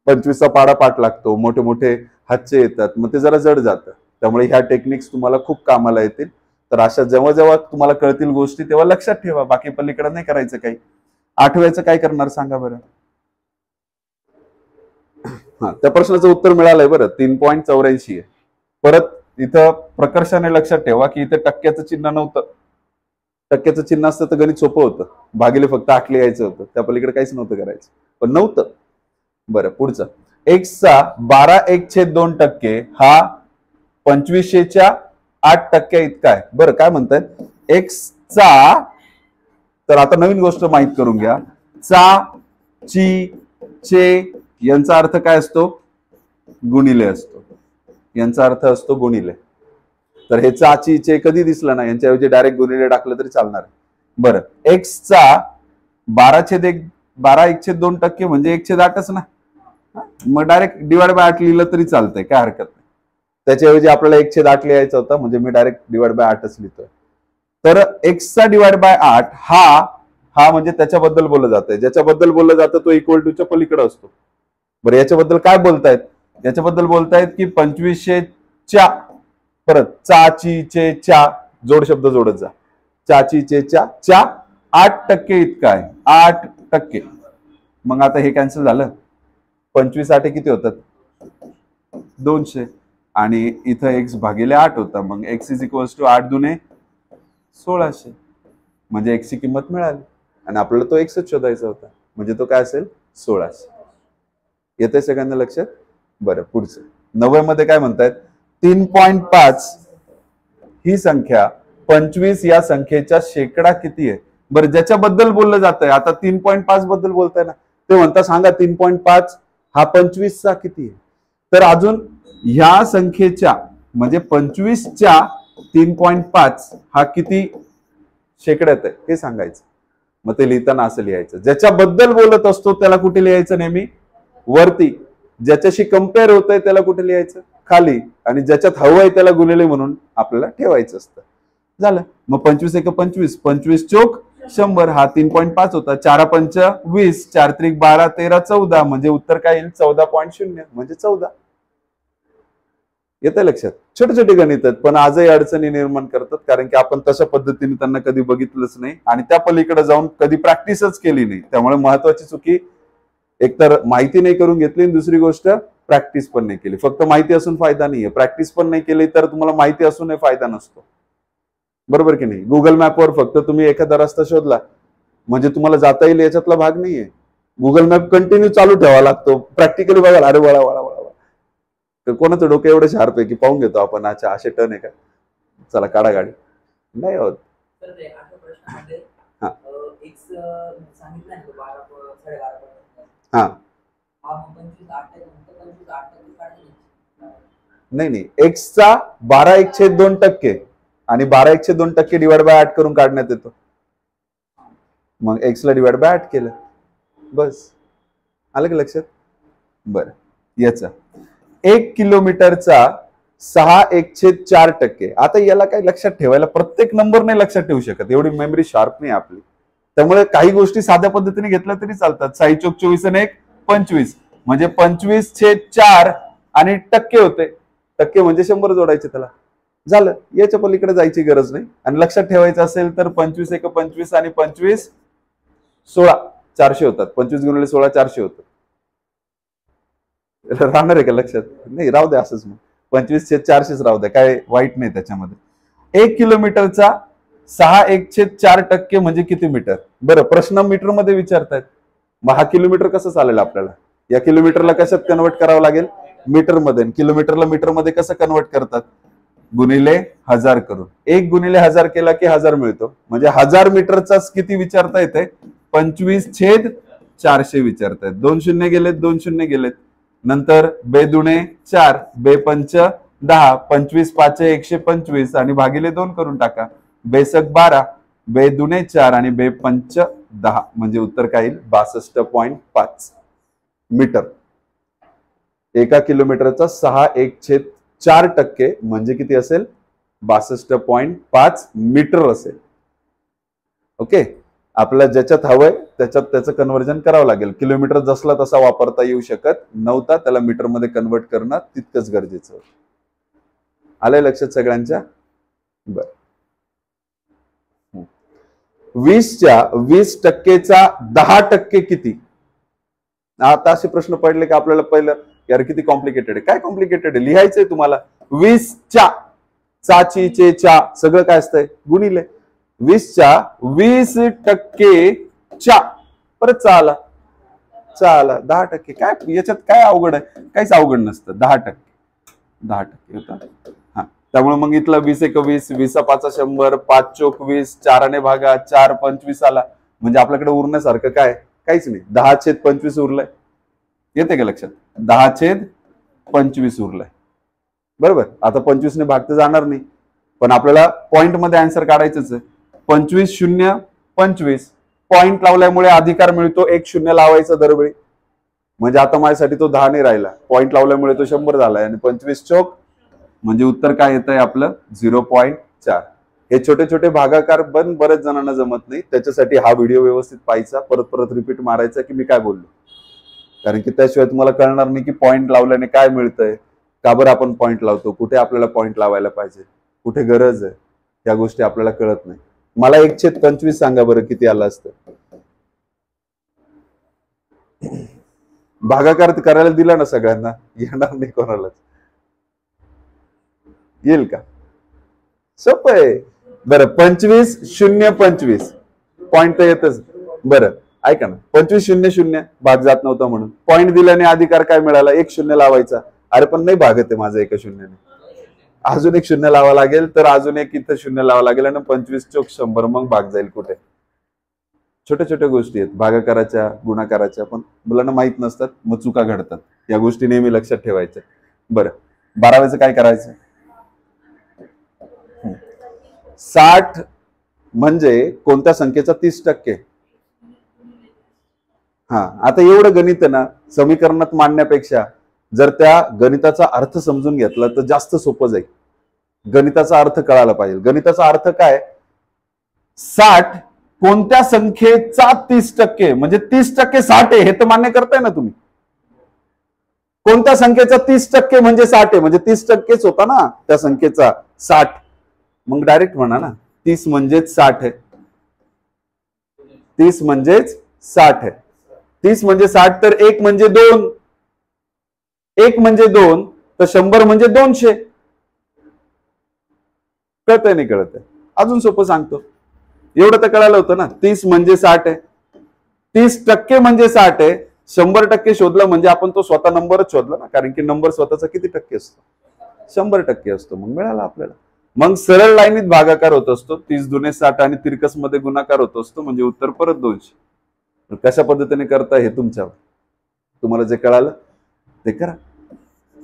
25चा पाडा पाठ लागतो, मोठे मोठे हातचे येतात, मग ते जरा जड जातं. त्यामुळे ह्या टेक्निक्स तुम्हाला खूप कामाला येतील. तर अशा जेव्हा जेव्हा तुम्हाला कळतील गोष्टी तेव्हा लक्षात ठेवा, बाकी पलीकडे नाही करायचं काही. 8व्याचं काय करणार सांगा बरं? हा, त्या प्रश्नाचं उत्तर मिळालंय बरं, 3.84 आहे. परत इथं प्रकर्षाने लक्षात ठेवा की इथे टक्क्याचं चिन्ह नव्हतं. टक्क्याचं चिन्ह असतं तर गणित सोपं होतं, भागिले फक्त 8 लिहायचं होतं, त्या पलीकडे काहीच नव्हतं करायचं, पण नव्हतं. बरं, पुढचं एक्सचा 12/1/2% हा 2500च्या 8% इतका आहे. बरं, काय म्हणताय एक्सचा? तर आता नवीन गोष्ट माहित करून घ्या. चा, ची, चे यांचा अर्थ काय असतो? गुणिले असतो. यांचा अर्थ असतो गुणिले. तर हे चा चे कधी दिसलं ना, यांच्याऐवजी डायरेक्ट गुणिले टाकलं तरी चालणार. बरं, एक्सचा 12/1/2% म्हणजे 1/8च ना. मग डायरेक्ट डिवाइड बाय 8 लिहिलं तरी चालतंय, काय हरकत नाही. त्याच्याऐवजी आपल्याला 1/8 लिहायचा होता, म्हणजे मी डायरेक्ट डिवाइड बाय 8च लिहितोय. तर एक्सचा डिवाइड बाय 8 हा म्हणजे त्याच्याबद्दल बोललं जातंय. ज्याच्याबद्दल बोललं जातं तो इक्वल टूच्या पलीकडे असतो. बरं, याच्याबद्दल काय बोलतायत? याच्याबद्दल बोलतायत की 2500 परत चा जोड शब्द जोडत जा. चा 8% इतका आहे, 8%. मग आता हे कॅन्सल झालं. 25 8 किती होतात? 200. आणि इथं एक्स भागिले 8 होता. मग एक्स इज इक्वल्स टू 8 दुने 1600. म्हणजे एक्स ची किंमत मिळाली आणि आपल्याला तो एक्सच शोधायचा होता. म्हणजे तो काय असेल? 1600. येतंय सगळ्यांना लक्षात? बरं, पुढचं 90 मध्ये काय म्हणतायत? 3.5 ही संख्या 25 या संख्येच्या शेकडा किती आहे? बरं, ज्याच्याबद्दल बोललं जातंय, आता 3.5 बद्दल बोलताय ना, ते म्हणता सांगा 3.5 हा 25चा किती आहे? तर अजून ह्या संख्येच्या म्हणजे 25च्या 3.5 हा किती शेकड्यात आहे हे सांगायचं. मग ते लिहिताना असं लिहायचं, ज्याच्याबद्दल बोलत असतो त्याला कुठे लिहायचं? नेहमी वरती. ज्याच्याशी कम्पेअर होत आहे त्याला कुठे लिहायचं? खाली. आणि ज्याच्यात हवंय त्याला गुणिले म्हणून आपल्याला ठेवायचं असतं. झालं. मग 25 1 25, 25 चोक 100. हा 3.5 होता. 4 5 20, 4 3 12 13 14. म्हणजे उत्तर काय येईल? 14.0 म्हणजे 14. येतं लक्षात? छोटे छोटे गणित आहेत, पण आजही अडचणी निर्माण करतात, कारण की आपण तशा पद्धतीने त्यांना कधी बघितलंच नाही आणि त्या पलीकडे जाऊन कधी प्रॅक्टिसच केली नाही. त्यामुळे महत्वाची चुकी, एकतर माहिती नाही करून घेतली आणि दुसरी गोष्ट प्रॅक्टिस पण नाही केली. फक्त माहिती असून फायदा नाहीये, प्रॅक्टिस पण नाही केली तर तुम्हाला माहिती असूनही फायदा नसतो. बरोबर की नाही? गुगल मॅपवर फक्त तुम्ही एखादा रस्ता शोधला म्हणजे तुम्हाला जाता येईल याच्यातला भाग नाहीये. गुगल मॅप कंटिन्यू चालू ठेवावा लागतो. प्रॅक्टिकली बघाल, अरे वळा वळा वळा. तर कोणाचं डोकं एवढं शार्प आहे की पाहून घेतो आपण, अच्छा असे टर्न आहे का, चला काढा गाडी. नाही होत. हा नाही, एक्सचा 12/1/2% आणि 12/1/2% डिवाइड बाय 8 करून काढण्यात येतो. मग एक्सला डिवाइड बाय 8 केलं, बस. आलं का लक्षात? बरं, याचा 1 किलोमीटरचा 6/1/4%. आता याला काही लक्षात ठेवायला प्रत्येक नंबर नाही लक्षात ठेवू शकत, एवढी मेमरी शार्प नाही आपली. त्यामुळे काही गोष्टी साध्या पद्धतीने घेतल्या तरी चालतात. 6 चोक 24 आणि 1 25 म्हणजे 25/4 आणि टक्के होते. टक्के म्हणजे 100 जोडायचे त्याला. झालं. याच्या पलीकडे जायची गरज नाही. आणि लक्षात ठेवायचं असेल तर 25 1 25 आणि 25 16 400 होतात. 25 गुणिले 16 400 होतात. राहणार आहे का लक्षात? नाही, राहू द्या असंच. मग 25/400 राहू द्या, काय वाईट नाही त्याच्यामध्ये. 1 किलोमीटरचा 6/1/4% म्हणजे किती मीटर? बरं, प्रश्न मीटर मध्ये विचारतायत. मग हा किलोमीटर कसं चालेल आपल्याला? या किलोमीटरला कशात कन्वर्ट करावं लागेल? मीटर मध्ये. किलोमीटरला मीटर मध्ये कसं कन्वर्ट करतात? गुणिले 1000 करून. 1 गुणिले 1000 केला की 1000 मिळतो. म्हणजे 1000 मीटरचाच किती विचारता येते? 25/400 विचारतायत. 2 शून्य गेलेत, 2 शून्य गेलेत. नंतर 2 दुणे 4, 2 पंच 10, 25 5 125 आणि भागिले 2 करून टाका. 2 सक 12, 2 दुणे 4 आणि 2 पंच 10. म्हणजे उत्तर काय येईल? 62.5 मीटर. 1 किलोमीटरचा 6/1/4% म्हणजे किती असेल? 62.5 मीटर असेल. ओके. आपल्याला ज्याच्यात हवंय त्याच्यात त्याचं कन्व्हर्जन करावं लागेल. किलोमीटर जसला तसा वापरता येऊ शकत नव्हता, त्याला मीटर मध्ये कन्वर्ट करणं तितकंच गरजेचं होतं. आलंय लक्षात सगळ्यांच्या? बर. 20च्या 20%चा 10% किती? आता असे प्रश्न पडले की आपल्याला पहिलं यार किती कॉम्प्लिकेटेड आहे. काय कॉम्प्लिकेटेड आहे? लिहायचंय तुम्हाला. 20च्या चाची चे चा सगळं काय असतंय? गुणिले. 20च्या 20%च्या परत चाला 10%. काय याच्यात काय अवघड आहे? काहीच अवघड नसतं. 10% होता. हा, त्यामुळे मग इथला 20 1 20, 20 5 100, 5 चोक 20, 4 भागा 4 25 आला. म्हणजे आपल्याकडे उरण्यासारखं काय? काहीच नाही. 10/25 उरलाय. येते का लक्षात? 10/25 उरलाय. बरोबर. आता 25 ने भाग तर जाणार नाही, पण आपल्याला पॉइंट मध्ये आन्सर काढायचंच आहे. 25 0 25 पॉइंट लावल्यामुळे अधिकार मिळतो 1 0 लावायचा दरवेळी. म्हणजे आता माझ्यासाठी तो 10 नाही राहिला, पॉइंट लावल्यामुळे तो 100 झालाय. आणि 25 चौक म्हणजे उत्तर काय येत आहे आपलं 0.4. हे छोटे छोटे भागाकार पण बरेच जणांना जमत नाही. त्याच्यासाठी हा व्हिडिओ व्यवस्थित पाहायचा, परत परत रिपीट मारायचा की मी काय बोललो, कारण की त्याशिवाय तुम्हाला कळणार नाही की पॉइंट लावल्याने काय मिळतंय, का बरं आपण पॉइंट लावतो, कुठे आपल्याला पॉइंट लावायला पाहिजे, कुठे गरज आहे, या गोष्टी आपल्याला कळत नाही. मला 1/25 सांगा बरं किती आलं असतं. भागाकार करायला दिला ना सगळ्यांना, येणार नाही कोणालाच. येईल का? सोपं आहे. बरं 25 0 25 पॉइंट तर येतच. बरं ऐका ना, 25 0 0 भाग जात नव्हता म्हणून पॉइंट दिल्याने अधिकार काय मिळाला, 1 0 लावायचा. अरे पण नाही भागत आहे माझं 1 0ने, अजून 1 0 लावा लागेल, तर अजून एक इथं 0 लावा लागेल, आणि 25 चौक 100 मग भाग जाईल कुठे. छोट्या छोट्या गोष्टी आहेत भागाकाराच्या गुणाकाराच्या, पण मुलांना माहित नसतात, मग चुका घडतात. या गोष्टी नेहमी लक्षात ठेवायच्या. बरं 12वेचं काय करायचं. 60 म्हणजे कोणत्या संख्येचा 30%. हा, आता एवढं गणित ना समीकरणात मांडण्यापेक्षा जर त्या गणिताचा अर्थ समजून घेतला तर जास्त सोपं जाईल. गणिताचा अर्थ कळायला पाहिजे. गणिताचा अर्थ काय, 60 कोणत्या संख्येचा 30%, म्हणजे 30% 60 आहे हे तर मान्य करताय ना तुम्ही. कोणत्या संख्येचा 30% म्हणजे 60 आहे, म्हणजे 30%च होता ना त्या संख्येचा 60. मग डायरेक्ट म्हणा ना 30 म्हणजेच 60 आहे. 30 म्हणजेच 60 आहे. 30 म्हणजे 60, तर 1 म्हणजे 2, 1 म्हणजे 2, तर 100 म्हणजे 200. कळतंय नाही कळतंय? अजून सोपं सांगतो. एवढं तर कळालं होतं ना. 30 म्हणजे 60 आहे, 30% म्हणजे 60 आहे. 100% शोधलं म्हणजे आपण तो स्वतः नंबरच शोधला ना, कारण की नंबर स्वतःचा किती टक्के असतो, 100% असतो. मग मिळाला आपल्याला. मग सरळ लाईनीत भागाकार होत असतो, 30 दुने 60 आणि तिरकस मध्ये गुणाकार होत असतो, म्हणजे उत्तर परत 200. कशा पद्धतीने करता हे तुमच्यावर, तुम्हाला जे कळालं ते करा.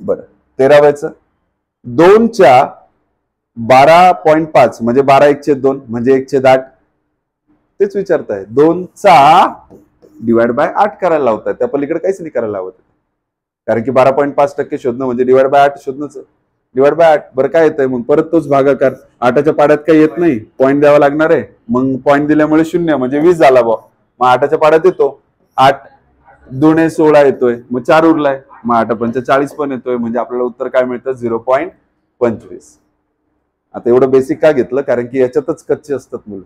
बरं 13व्याचं 2च्या 12.5 म्हणजे 12/1/2 म्हणजे 1/8. तेच विचारताय. 2चा डिवाइड बाय 8 करायला लावताय, त्या पलीकडे काहीच नाही करायला लावत, कारण की 12.5% शोधणं म्हणजे डिवाइड बाय 8 शोधणंच. Divide by 8. बरं काय येतंय मग, परत तोच भागाकार. 8च्या पाड्यात काही येत नाही, पॉईंट द्यावा लागणार आहे. मग पॉईंट दिल्यामुळे 0 म्हणजे 20 झाला बा. मग 8च्या पाड्यात येतो, 8 दुणे 16 येतोय, मग 4 उरलाय, मग 8 पंच 40 पण येतोय, म्हणजे आपल्याला उत्तर काय मिळतं 0.25. आता एवढं बेसिक का घेतलं, कारण की याच्यातच कच्चे असतात मुलं,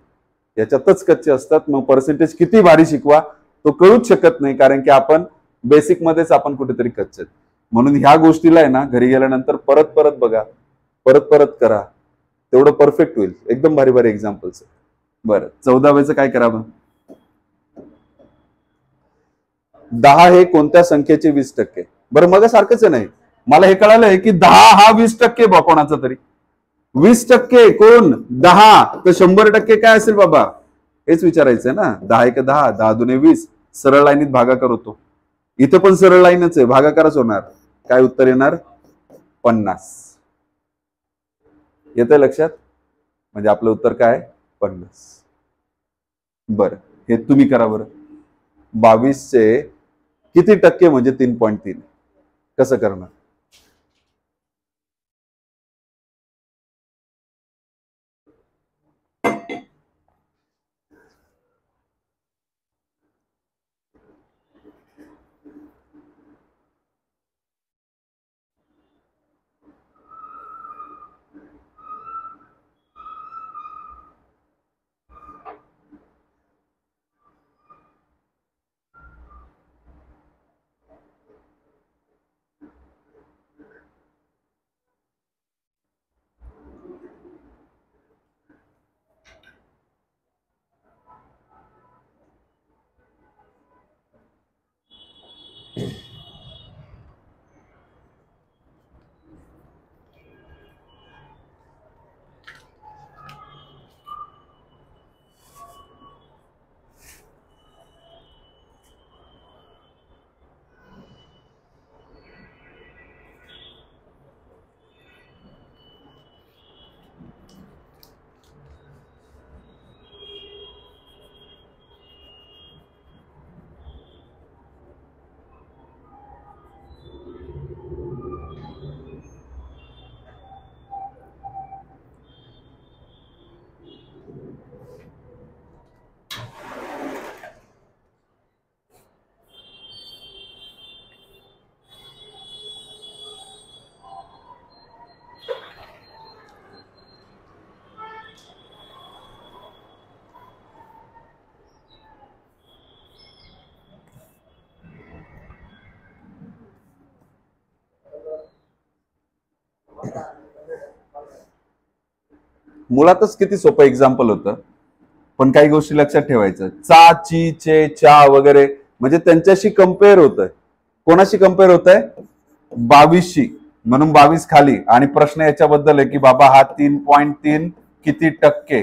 याच्यातच कच्चे असतात. मग पर्सेंटेज किती भारी शिकवा तो कळूच शकत नाही, कारण की आपण बेसिक मध्येच आपण कुठेतरी कच्चे. म्हणून ह्या गोष्टीला आहे ना घरी गेल्यानंतर परत परत बघा, परत परत करा, तेवढं परफेक्ट होईल. एकदम भारी भारी एक्झाम्पल्स. बरं 14वेचं काय करावं. 10 हे कोणत्या संख्येचे 20%. बरं मग सारखंच आहे, नाही मला हे कळालंय की 10 हा 20% बा कोणाचा तरी. 20% कोण, 10, तर 100% काय असेल बाबा, हेच विचारायचंय ना. 10 1 10, 10 दुने 20, सरळ लाईनीत भागाकार होतो. इथं पण सरळ लाईनच आहे, भागाकारच होणार. काय उत्तर येणार 50. येतंय लक्षात, म्हणजे आपलं उत्तर काय 50. बरं हे तुम्ही करा बरं. 22चे किती टक्के म्हणजे 3.3, कसं करणार. मुळातच किती सोपं एक्झाम्पल होतं, पण काही गोष्टी लक्षात ठेवायचं. चा, ची, चे, चा वगैरे म्हणजे त्यांच्याशी कम्पेअर होत आहे. कोणाशी कम्पेअर होत आहे? 22शी. म्हणून 22 खाली. आणि प्रश्न याच्याबद्दल आहे की बाबा हा 3.3 किती टक्के.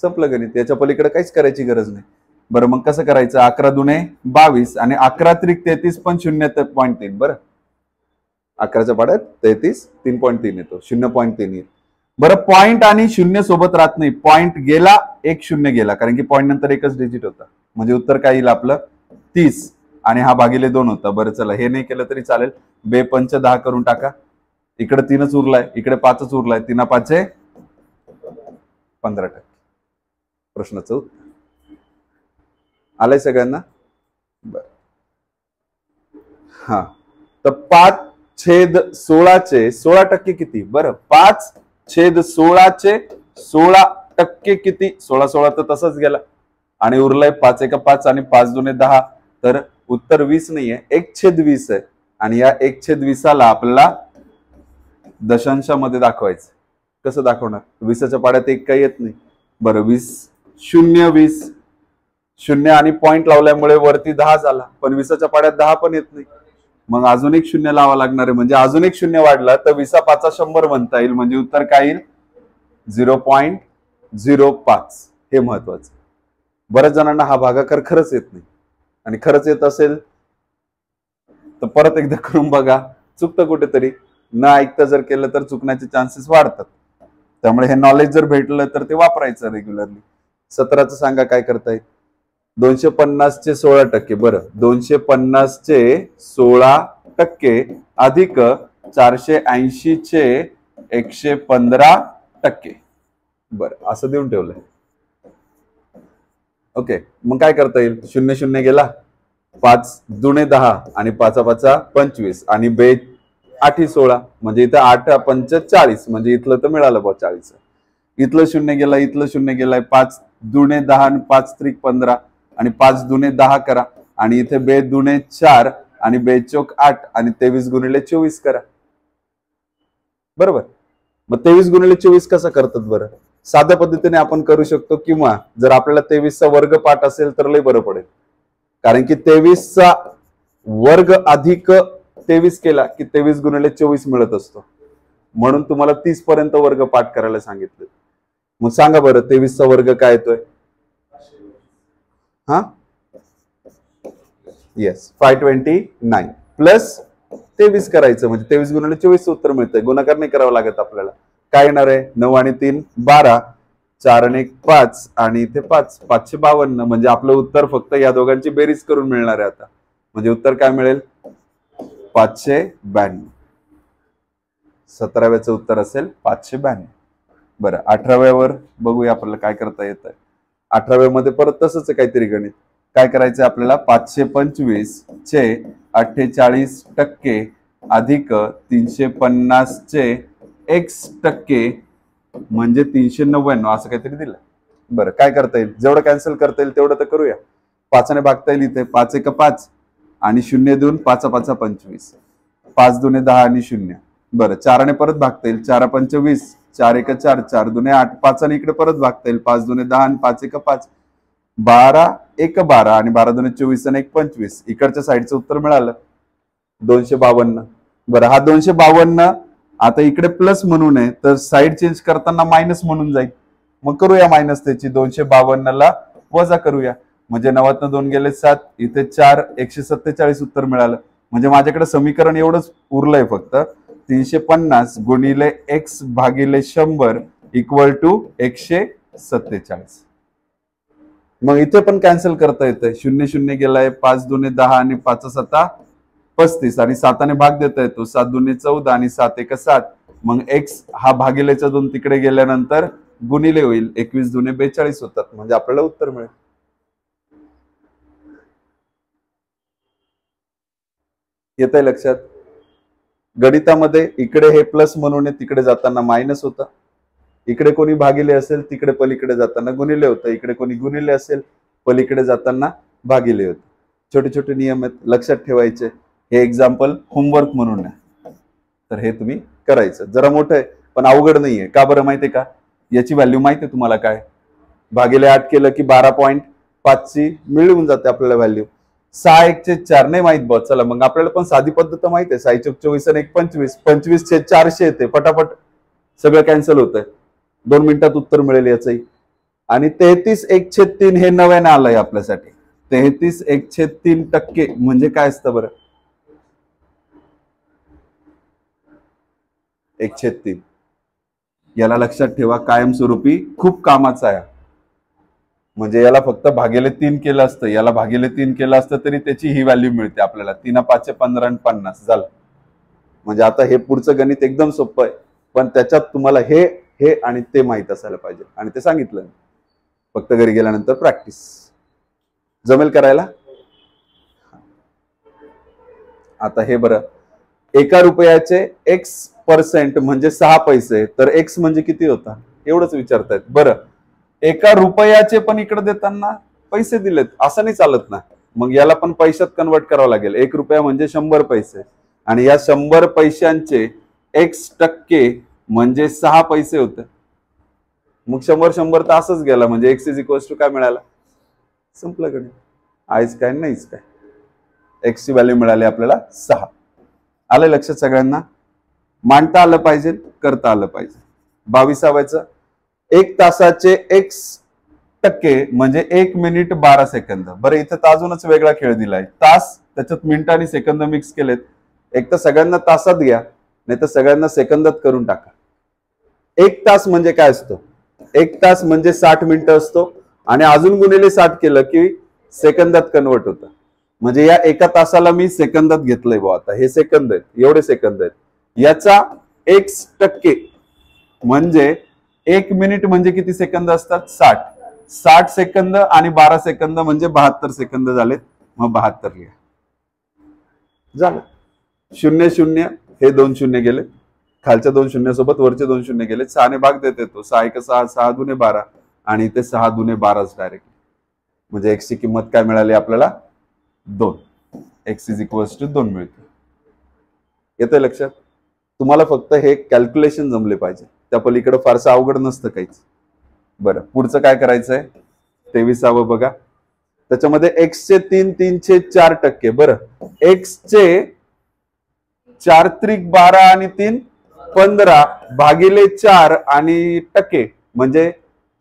संपलं गणित, याच्या पलीकडे काहीच करायची गरज नाही. बरं मग कसं करायचं? 11 दुने 22 आणि 11 त्रिक 33 पण 0.3. बरं 11च्या पाड्यात 33 3.3 येतो, 0.3 येईल. बरं पॉइंट आणि शून्य सोबत राहत नाही. पॉइंट गेला, एक शून्य गेला, कारण की पॉइंट नंतर एकच डिजिट होता. म्हणजे उत्तर काय येईल आपलं? 30 आणि हा भागिले 2 होता. बरं चला हे नाही केलं तरी चालेल. 2 पंच 10 करून टाका. इकडे 3च उरलाय, इकडे 5च उरलाय. 3 5 15%. प्रश्नाचं उत्तर आलंय सगळ्यांना? बर हा, तर 5/16 16% किती? बरं 5/16 16% किती? 16 तर तसंच गेला आणि उरलाय 5 1 5 आणि 5 दुने 10. तर उत्तर 20 नाहीये, 1/20 आहे. आणि या 1/20 आपल्याला दशांशामध्ये दाखवायचं. कसं दाखवणार? 20च्या पाड्यात एक काही येत नाही. बरं 20 0 20 0 आणि पॉइंट लावल्यामुळे वरती 10 झाला, पण 20च्या पाड्यात 10 पण येत नाही. मग अजून एक शून्य लावा लागणार आहे. म्हणजे अजून एक शून्य वाढला तर 20 5 100 म्हणता येईल. म्हणजे उत्तर काय येईल? 0.05. हे महत्वाचं. बऱ्याच जणांना हा भागाकार खरंच येत नाही, आणि खरंच येत असेल तर परत एकदा करून बघा. चुकतं कुठेतरी. न ऐकता जर केलं तर चुकण्याचे चान्सेस वाढतात. त्यामुळे हे नॉलेज जर भेटलं तर ते वापरायचं रेग्युलरली. 17चं सांगा काय करताय? 250 चे 16%. बरं 250 चे 16% अधिक 480 चे 115%. बरं असं देऊन ठेवलंय. ओके, मग काय करता येईल? 0 0 गेला, 5 दुने 10 आणि 5 5 25 आणि 2 8 16. म्हणजे इथं 8 5 40. म्हणजे इथलं तर मिळालं बा 40. इथलं 0 गेला, इथलं 0 गेलाय. 5 दुने 10 आणि 5 त्रिक 15 आणि 5 दुने 10 करा. आणि इथे 2 दुने 4 आणि 2 चौक 8 आणि 23 गुणिले 24 करा. बरोबर. मग 23 गुणिले 24 कसं करतात? बरं साध्या पद्धतीने आपण करू शकतो, किंवा जर आपल्याला 23चा वर्ग पाठ असेल तर लय बरं पडेल. कारण की 23चा वर्ग अधिक 23 केला की 23 गुणिले 24 मिळत असतो. म्हणून तुम्हाला 30 पर्यंत वर्ग पाठ करायला सांगितलं. मग सांगा बरं 23चा वर्ग काय येतोय? हा येस 529 प्लस 23 करायचं. म्हणजे 23 गुणिले 24 उत्तर मिळतंय. गुणाकार नाही करावं लागत आपल्याला. काय येणार आहे? 9 आणि 3 12, 4 आणि 1 5 आणि इथे 5 552. म्हणजे आपलं उत्तर फक्त या दोघांची बेरीज करून मिळणार आहे आता. म्हणजे उत्तर काय मिळेल? 592. 17व्याचं उत्तर असेल 592. बरं 18व्यावर बघूया आपल्याला काय करता येतं. 18व्यामध्ये परत तसंच काहीतरी गणित. काय करायचं आपल्याला? 525 चे 48% अधिक 350 चे x% म्हणजे 399 असं काहीतरी दिलं. बरं काय करता येईल? जेवढं कॅन्सल करता येईल तेवढं तर करूया. 5 ने भागता येईल. इथे 5 1 5 आणि 0 देऊन 5 5 25, 5 दुने 10 आणि 0. बरं 4 ने परत भागता येईल. 4 5 20, 4 1 4, 4 दुने 8, 5 आणि इकडे परत भागता येईल. 5 दुने 10 आणि 5 1 5, 12 1 12 आणि 12 दुने 24 आणि 1 25. इकडच्या साईडचं उत्तर मिळालं 252. बरं हा 252 आता इकडे प्लस म्हणून आहे, तर साईड चेंज करताना मायनस म्हणून जाईल. मग करूया मायनस त्याची. 252ला वजा करूया. म्हणजे 90 2 गेले 7, इथे 4 147 उत्तर मिळालं. म्हणजे माझ्याकडे समीकरण एवढंच उरलंय फक्त. 350 गुणिले x भागिले 100 इक्वल टू 147. मग इथे पण कॅन्सल करता येतंय. 0 0 गेलाय, 5 दुने 10 आणि 5 7 35 आणि 7ने भाग देता येतो. 7 दुने 14 आणि 7 1 7. मग x हा भागिलेचा 2 तिकडे गेल्यानंतर गुणिले होईल. 21 दुने 42 होतात. म्हणजे आपल्याला उत्तर मिळेल. येतंय लक्षात? गणितामध्ये इकडे हे प्लस म्हणून तिकडे जाताना मायनस होता. इकडे कोणी भागिले असेल तिकडे पलीकडे जाताना गुणिले होतं. इकडे कोणी गुणिले असेल पलीकडे जाताना भागिले होते. छोटे छोटे नियम आहेत, लक्षात ठेवायचे. हे एक्झाम्पल होमवर्क म्हणून आहे, तर हे तुम्ही करायचं. जरा मोठं आहे पण अवघड नाहीये. का बरं माहितीये का? याची व्हॅल्यू माहितीये तुम्हाला काय? भागिले 8 केलं की 12.5 ची मिळून जाते आपल्याला व्हॅल्यू. 6×1/4 नाही माहित बघ. चला मग आपल्याला पण साधी पद्धत माहिती आहे. 6×24 आणि 1/25. 25/400 येते. पटापट सगळं कॅन्सल होतंय. 2 मिनिटात उत्तर मिळेल याचंही. आणि 33/1/3 हे नव्याने आलंय आपल्यासाठी. 33/1/3% म्हणजे काय असतं बरं? 1/3. याला लक्षात ठेवा, कायमस्वरूपी खूप कामाचा आहे. म्हणजे याला फक्त भागिले 3 केलं असतं, याला भागिले 3 केलं असतं तरी त्याची ही व्हॅल्यू मिळते आपल्याला. 3×5 = 15 आणि 50 झालं. म्हणजे आता हे पुढचं गणित एकदम सोपं आहे, पण त्याच्यात तुम्हाला हे आणि ते माहित असायला पाहिजे. आणि ते सांगितलं फक्त घरी गेल्यानंतर प्रॅक्टिस. जमेल करायला? आता हे बरं, 1 रुपयाचे X% म्हणजे 6 पैसे, तर X म्हणजे किती होता एवढंच विचारतायत. बरं, 1 रुपयाचे पण इकडे देताना पैसे दिलेत, असं नाही चालत ना. मग याला पण पैशात कन्वर्ट करावं लागेल. 1 रुपया म्हणजे 100 पैसे, आणि या 100 पैशांचे X% म्हणजे 6 पैसे होते. मग 100 तर असंच गेला, म्हणजे X = काय मिळाला? संपलं गणित. आईच काय नाहीच काय. X ची व्हॅल्यू मिळाली आपल्याला 6. आलं लक्षात सगळ्यांना? मांडता आलं पाहिजे, करता आलं पाहिजे. 22चं 1 तासाचे X% म्हणजे 1 मिनिट 12 सेकंद. बरं, इथं तर अजूनच वेगळा खेळ दिलाय. तास, त्याच्यात मिनिट आणि सेकंद मिक्स केलेत. एक तर सगळ्यांना तासात घ्या, नाही तर सगळ्यांना सेकंदात करून टाका. 1 तास म्हणजे काय असतो? 1 तास म्हणजे 60 मिनिटं असतो, आणि अजून गुणिले 60 केलं की सेकंदात कन्वर्ट होतं. म्हणजे या 1 तासाला मी सेकंदात घेतलंय बुवा. आता हे सेकंद आहेत, एवढे सेकंद आहेत. याचा X% म्हणजे 1 मिनिट म्हणजे किती सेकंद असतात? 60. 60 सेकंद आणि 12 सेकंद म्हणजे 72 सेकंद झालेत. मग 72 लिहा. झालं. 0 हे 2 शून्य गेले, खालच्या 2 शून्यासोबत वरचे 2 शून्य गेले. 6 ने भाग देत येतो. 6×1 = 6, 6 × 2 = 12, आणि इथे 6 × 2 = 12 डायरेक्ट. म्हणजे X ची किंमत काय मिळाली आपल्याला? 2. X = 2 मिळते. येतंय लक्षात? तुम्हाला फक्त हे कॅल्क्युलेशन जमले पाहिजे, त्या पलीकडे फारसं अवघड नसतं काहीच. बरं, पुढचं काय करायचंय? 23वं बघा. त्याच्यामध्ये X चे 3/4. बरं, X चे 4×3 = 12 आणि 3 = 15 भागिले 4 आणि टक्के म्हणजे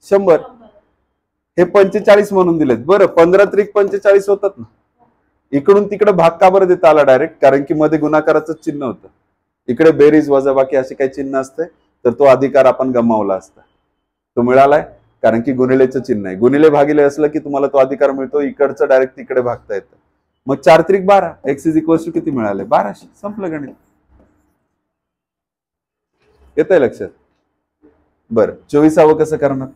100. हे 45 म्हणून दिलेत. बरं, 15×3 = 45 होतात ना. इकडून तिकडे भाग का बरं देता आला डायरेक्ट? कारण की मध्ये गुणाकाराचं चिन्ह होतं. इकडे बेरीज वजाबाकी असे काही चिन्ह असते, तर तो अधिकार आपण गमावला असता. तो मिळालाय कारण की गुणिलेचं चिन्ह आहे. गुणिले भागिले असलं की तुम्हाला तो अधिकार मिळतो. इकडचं डायरेक्ट तिकडे भागता येतं. मग 4×3 = 12. X = किती मिळाले? 1200. संपलं गणित. येतंय लक्षात? बरं, 24वं कसं करणार?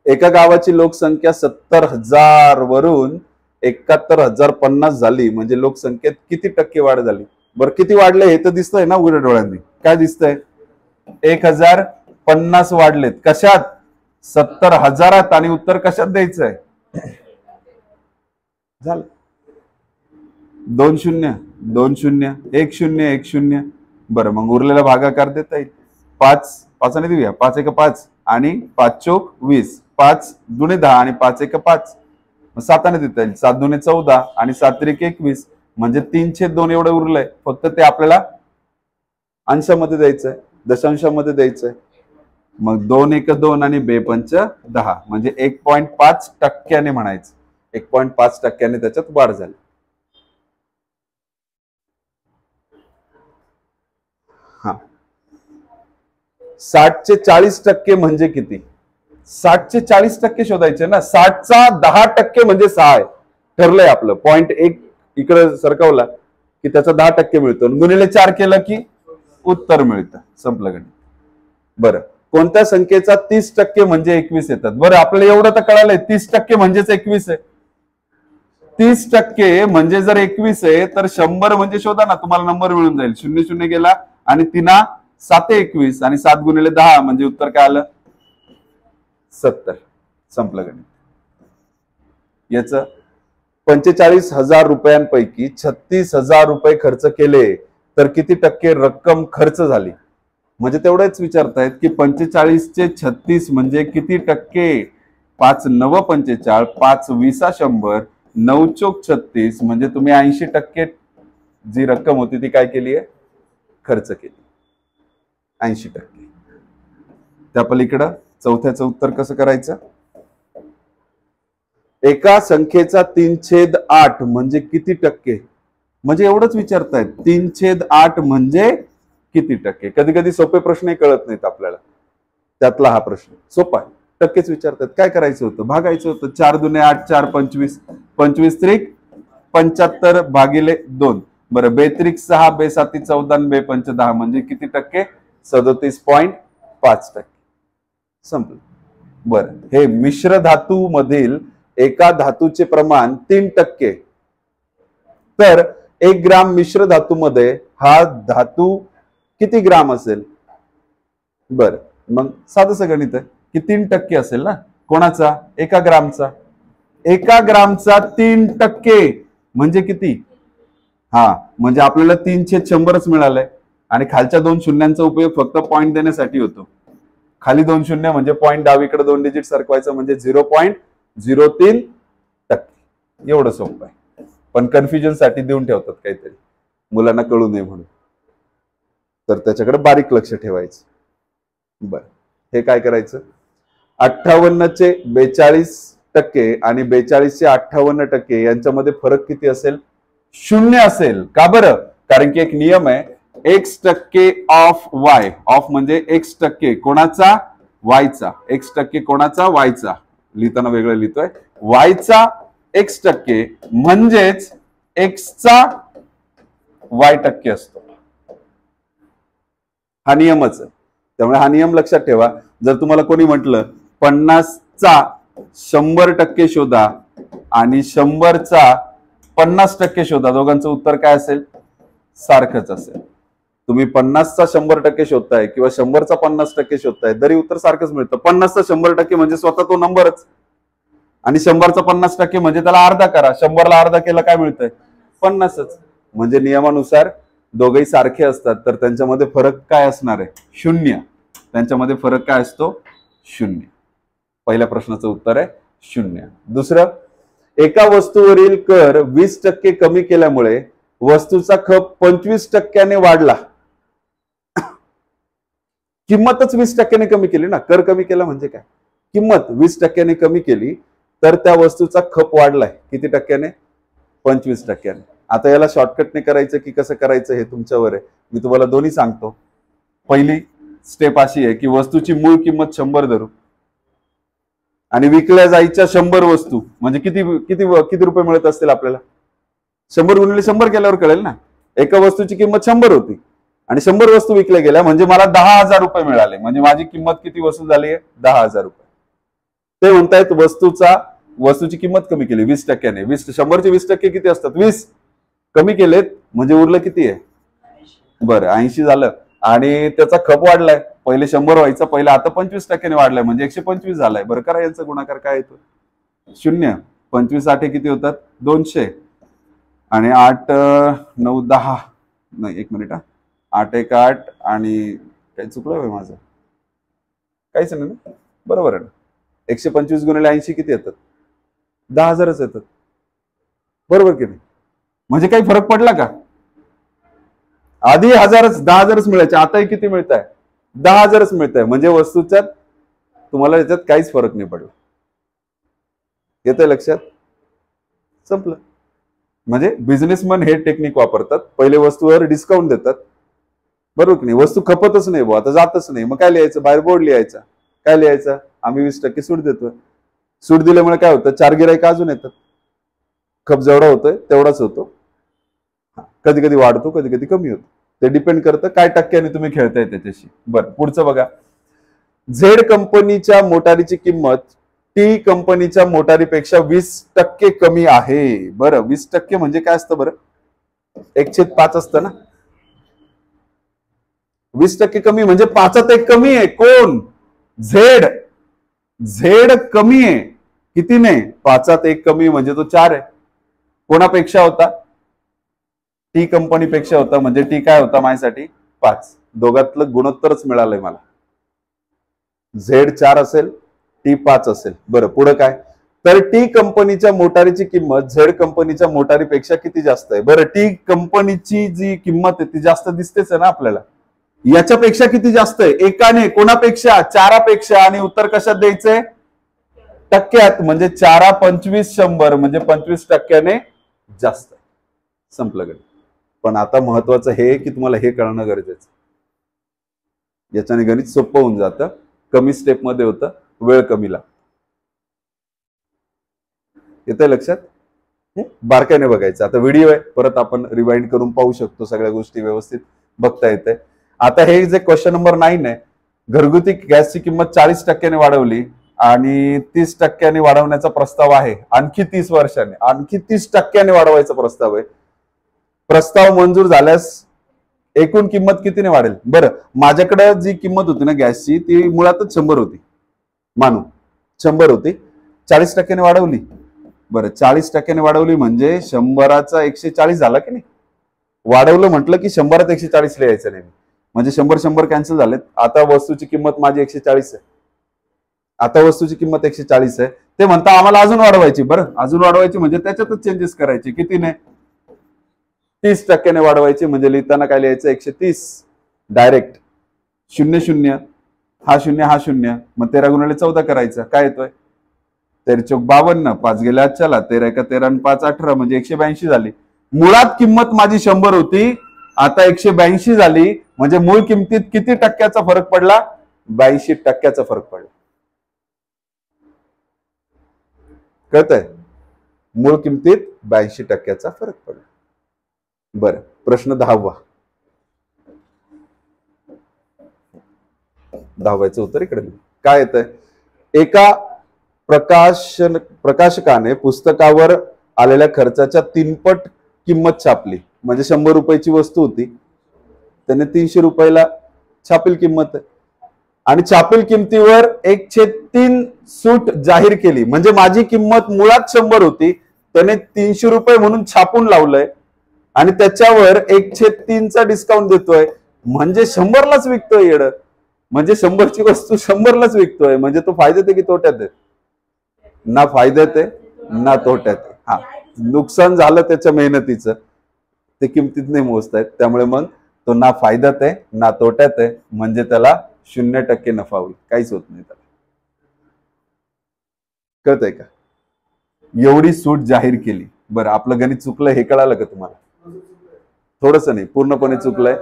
एका गावाची लोकसंख्या 70,000 वरून 71,050 झाली, म्हणजे लोकसंख्येत किती टक्के वाढ झाली? बरं, किती वाढले हे तर दिसतंय ना उघड्या डोळ्यांनी. काय दिसतंय? 1050 वाढलेत. कशात? 70,000. आणि उत्तर कशात द्यायचंय? झालं. 2 0 2 0 1 0 1 0. बरं, मग उरलेला भागाकार देता येईल. 5 ने देऊया. 5×1 = 5 आणि 5×4 = 20. 5 × 2 = 10 आणि 5×1 = 5. 7 ने देता येईल. 7 × 2 = 14 आणि 7×3 = 21. म्हणजे 3/2 एवढं उरलंय. फक्त ते आपल्याला अंशामध्ये द्यायचंय, दशांशामध्ये द्यायचंय. मग 2×1 = 2 आणि 2×5 = 10. म्हणजे 1.5% म्हणायचं. 1.5% त्याच्यात वाढ झाली. हा, 60चे 40% म्हणजे किती? 60चे 40% शोधायचे ना. 60चा 10% म्हणजे 6 आहे. ठरलंय आपलं. पॉइंट 1 इकडे सरकवला की त्याचा 10% मिळतो. गुणिले 4 केलं की उत्तर मिळतं. संपलं गणित. बरं, कोणत्या संख्येचा 30% म्हणजे 21 येतात? बरं, आपल्याला एवढं तर कळालंय 30% म्हणजेच 21 आहे. 30% म्हणजे जर 21 आहे तर 100 म्हणजे शोधा ना. तुम्हाला नंबर मिळून जाईल. 0 0 गेला आणि 3 7 21 आणि 7 × 10 म्हणजे उत्तर काय आलं? 70. संपलं गणित. याच 45,000 रुपयांपैकी 36,000 रुपये खर्च केले तर किती टक्के रक्कम खर्च झाली? म्हणजे तेवढंच विचारतायत की 45चे 36 म्हणजे किती टक्के. 5 9 45, 5 20 100, 9 चोक 36 म्हणजे तुम्ही 80% जी रक्कम होती ती काय केली आहे, खर्च केली. 80%. त्या पलीकडं चौथ्याचं उत्तर कसं करायचं. एका संख्येचा 3/8 म्हणजे किती टक्के. म्हणजे एवढंच विचारतायत 3/8 म्हणजे किती टक्के. कधी कधी सोपे प्रश्नही कळत नाहीत आपल्याला, त्यातला हा प्रश्न सोपा आहे. टक्केच विचारतात. काय करायचं होतं, भागायचं होतं. 4 दुने 8, 4 25, 25 त्रिक 75 भागिले 2. बरं, 2 त्रिक 6, 2 7 14, 2 पंच 10 म्हणजे किती टक्के, 37.5%. संपलं. बरं, हे मिश्र धातू मधील एका धातूचे प्रमाण 3%. तर 1 ग्राम मिश्र धातूमध्ये हा धातू किती ग्राम असेल. बर, मग साधं गणित आहे की 3% असेल ना. कोणाचा, एका ग्रामचा. एका ग्रामचा 3% म्हणजे किती. हा, म्हणजे आपल्याला 3/100च मिळालंय. आणि खालच्या 2 शून्यांचा उपयोग फक्त पॉईंट देण्यासाठी होतो. खाली 2 शून्य म्हणजे पॉईंट डावीकडे 2 डिजिट सरकवायचं म्हणजे 0.03%. एवढं सोपं आहे. पण कन्फ्युजन साठी देऊन ठेवतात काहीतरी, मुलांना कळू नये म्हणून. तर त्याच्याकडे बारीक लक्ष ठेवायचं. बर, हे काय करायचं. 58चे 42% आणि 42चे 58% यांच्यामध्ये फरक किती असेल, 0 असेल. का बरं, कारण की एक नियम आहे, x% ऑफ y. ऑफ म्हणजे x% कोणाचा, वायचा. x% कोणाचा, वायचा. लिहिताना वेगळं लिहितोय. वायचा x% म्हणजेच x चा y% असतो. हा नियमच आहे. त्यामुळे हा नियम लक्षात ठेवा. जर तुम्हाला कोणी म्हटलं 50चा 100% शोधा आणि 100चा 50% शोधा, दोघांचं उत्तर काय असेल, सारखंच असेल. तुम्ही 50चा 100% शोधताय किंवा 100चा 50% शोधताय, तरी उत्तर सारखंच मिळतं. 50चा 100% म्हणजे स्वतः तो नंबरच, आणि 100चा 50% म्हणजे त्याला अर्धा करा. 100ला अर्धा केला काय मिळतंय, 50च. म्हणजे नियमानुसार दोघेही सारखे असतात, तर त्यांच्यामध्ये फरक काय असणार आहे, 0. त्यांच्यामध्ये फरक काय असतो, 0. पहिल्या प्रश्नाचं उत्तर आहे 0. दुसरं, एका वस्तूवरील कर 20% कमी केल्यामुळे वस्तूचा खप 25%ने वाढला. किंमतच 20%ने कमी केली ना. कर कमी केला म्हणजे काय, किंमत 20%ने कमी केली, तर त्या वस्तूचा खप वाढलाय किती टक्क्याने, 25%ने. आता याला शॉर्टकटने करायचं की कसं करायचं हे तुमच्यावर आहे. मी तुम्हाला दोन्ही सांगतो. पहिली स्टेप अशी आहे की वस्तूची मूळ किंमत 100 धरू आणि विकल्या जायच्या 100 वस्तू म्हणजे किती किती किती रुपये मिळत असतील आपल्याला. 100 गुणिले 100 केल्यावर कळेल ना. एका वस्तूची किंमत 100 होती आणि 100 वस्तू विकल्या गेल्या म्हणजे मला 10,000 रुपये मिळाले. म्हणजे माझी किंमत किती वसूल झाली आहे, 10,000 रुपये. ते म्हणतायत वस्तूची किंमत कमी केली 20%ने. 100चे 20% किती असतात, 20 कमी केलेत म्हणजे उरलं किती आहे, बरं 80 झालं. आणि त्याचा खप वाढलाय, पहिले 100 व्हायचा, पहिले आता 25%ने वाढलाय म्हणजे 125 झालाय. बरं करा यांचा गुणाकार काय येतो, 0. 25 8 किती होतात, 200. आणि 8 9 10 नाही, 1 मिनिट, 8 1 8 आणि काही चुकलं माझं, काहीच नाही ना, बरोबर आहे ना. 125 गुणिले 80 किती येतात, 10,000च येतात, बरोबर की नाही. म्हणजे काही फरक पडला का, आधी 10,000च मिळायचे, आताही किती मिळत आहे, 10,000च मिळत आहे. म्हणजे वस्तूच्यात तुम्हाला याच्यात काहीच फरक नाही पडला. येतंय लक्षात, संपलं. म्हणजे बिझनेसमन हे टेक्निक वापरतात, पहिले वस्तूवर डिस्काउंट देतात, बरोबर की नाही. वस्तू खपतच नाही बुवा, आता जातच नाही, मग काय लिहायचं, बाहेर बोर्ड लिहायचा, काय लिहायचं, आम्ही 20% सूट देतोय. सूट दिल्यामुळे काय होतं, 4 गिराईक अजून येतात, खप जेवढा होतोय तेवढाच होतो. कधी कधी वाढतो, कधी कधी कमी होतो, ते डिपेंड करतं काय टक्क्याने तुम्ही खेळताय त्याच्याशी. बरं, पुढचं बघा. झेड कंपनीच्या मोटारीची किंमत टी कंपनीच्या मोटारीपेक्षा 20% कमी आहे. बरं, 20% म्हणजे काय असतं बरं, 1/5 असतं ना. 20% कमी म्हणजे 5त 1 कमी आहे. कोण, झेड. झेड कमी आहे कितीने, 5त 1 कमी म्हणजे तो 4 आहे. कोणापेक्षा होता, टी कंपनीपेक्षा होता. म्हणजे टी काय होता माझ्यासाठी, 5, दोघातलं गुणोत्तरच मिळालंय मला. Z4 असेल, T5 असेल. बरं, पुढे काय? तर टी कंपनीच्या मोटारीची किंमत झेड कंपनीच्या मोटारीपेक्षा किती जास्त आहे? बरं, टी कंपनीची जी किंमत आहे ती जास्त दिसतेच आहे ना आपल्याला. याच्यापेक्षा किती जास्त आहे? एकाने, कोणापेक्षा? 4पेक्षा. आणि उत्तर कशात द्यायचंय? टक्क्यात. म्हणजे 4 25 100 म्हणजे 25% जास्त. संपलं गणित. पण आता महत्वाचं हे की तुम्हाला हे कळणं गरजेचं. याच्याने गणित सोपं होऊन जातं, कमी स्टेप मध्ये होतं, वेळ कमी लागतो. येतंय लक्षात? बारकाईने बघायचं. आता व्हिडिओ आहे, परत आपण रिवाइंड करून पाहू शकतो, सगळ्या गोष्टी व्यवस्थित बघता येते. आता हे जे क्वेश्चन नंबर 9 आहे, घरगुती गॅसची किंमत 40% वाढवली आणि 30% वाढवण्याचा प्रस्ताव आहे. आणखी 30 वर्षांनी आणखी 30% वाढवायचा प्रस्ताव आहे. प्रस्ताव मंजूर झाल्यास एकूण किंमत कितीने वाढेल? बरं, माझ्याकडे जी किंमत होती ना गॅसची ती मुळातच 100 होती. मानू 100 होती, 40% वाढवली. बरं, 40% वाढवली म्हणजे 100चा 140 झाला की नाही? वाढवलं म्हटलं की 100त 140 लिहायचं नाही. म्हणजे 100 कॅन्सल झालेत. आता वस्तूची किंमत माझी 140 आहे. आता वस्तूची किंमत 140 आहे. ते म्हणता आम्हाला अजून वाढवायची. बरं, अजून वाढवायची म्हणजे त्याच्यातच चेंजेस करायचे. कितीने? 30% वाढवायची. म्हणजे लिहिताना काय लिहायचं? 130 डायरेक्ट. 0 0 हा 0 हा 0. मग 13 गुणिले 14 करायचं. काय येतोय? 13 चौक 52, 5 गेल्या चला, 13 एका 13 आणि 5 18 म्हणजे 182 झाली. मुळात किंमत माझी 100 होती, आता 182 झाली. म्हणजे मूळ किमतीत किती टक्क्याचा फरक पडला? 82% फरक पडला. कळतंय? मूळ किमतीत 82% फरक पडला. बरं, प्रश्न 10वा. 10वाचं उत्तर इकडे काय येतंय? एका प्रकाशकाने पुस्तकावर आलेल्या खर्चाच्या 3पट किंमत छापली. म्हणजे 100 रुपयाची वस्तू होती, त्याने 300 रुपयाला छापील किंमत आहे. आणि छापील किमतीवर 1/3 सूट जाहीर केली. म्हणजे माझी किंमत मुळात 100 होती, त्याने 300 रुपये म्हणून छापून लावलंय आणि त्याच्यावर 1/3चा डिस्काउंट देतोय. म्हणजे 100लाच विकतोय येड. म्हणजे 100ची वस्तू 100लाच विकतोय. म्हणजे तो फायद्यात आहे की तोट्यात आहे? ना फायद्यात आहे ना तोट्यात आहे. हा, नुकसान झालं त्याच्या मेहनतीचं, ते किमतीत नाही मोजतायत. त्यामुळे मग तो ना फायद्यात आहे ना तोट्यात आहे. म्हणजे त्याला 0% नफा होईल, काहीच होत नाही त्याला. कळतंय का? एवढी सूट जाहीर केली. बरं, आपलं गणित चुकलं हे कळालं का तुम्हाला? थोडस नाही, पूर्णपणे चुकलंय.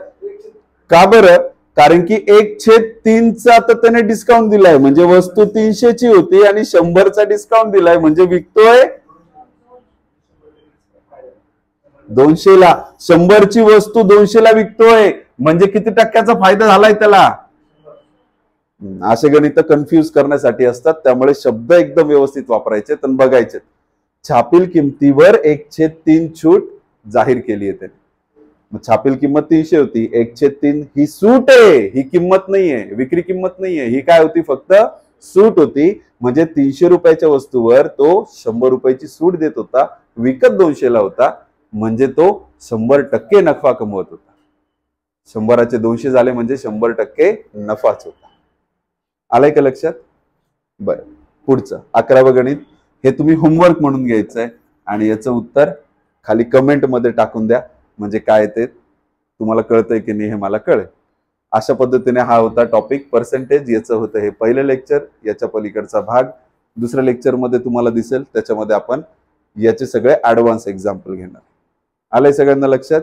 का बरं? कारण की 1/3चा तर त्याने डिस्काउंट दिलाय. म्हणजे वस्तू 300ची होती आणि 100चा डिस्काउंट दिलाय. म्हणजे विकतोय 200ला. 100ची वस्तू 200ला विकतोय. म्हणजे किती टक्क्याचा फायदा झालाय त्याला? असे गणित कन्फ्यूज करण्यासाठी असतात. त्यामुळे शब्द एकदम व्यवस्थित वापरायचे आणि बघायचे. छापील किमतीवर 1/3 सूट जाहीर केली आहे त्याने. छापील किंमत 300 होती, 1/3 ही सूट आहे, ही किंमत नाहीये, विक्री किंमत नाहीये. ही काय होती? फक्त सूट होती. म्हणजे 300 रुपयाच्या वस्तूवर तो 100 रुपयाची सूट देत होता, विकत 200ला होता. म्हणजे तो 100% नफा कमवत होता. 100चे 200 झाले म्हणजे 100% नफाच होता. आलाय का लक्षात? बरं, पुढचं 11वं गणित. हे तुम्ही होमवर्क म्हणून घ्यायचंय आणि याचं उत्तर खाली कमेंट मध्ये टाकून द्या. म्हणजे काय ते तुम्हाला कळतंय की नाही हे मला कळेल. अशा पद्धतीने हा होता टॉपिक पर्सेंटेज. याचं होतं हे पहिलं लेक्चर. याच्या पलीकडचा भाग दुसऱ्या लेक्चर मध्ये तुम्हाला दिसेल. त्याच्यामध्ये आपण याचे सगळे ऍडव्हान्स एक्झाम्पल घेणार. आलंय सगळ्यांना लक्षात?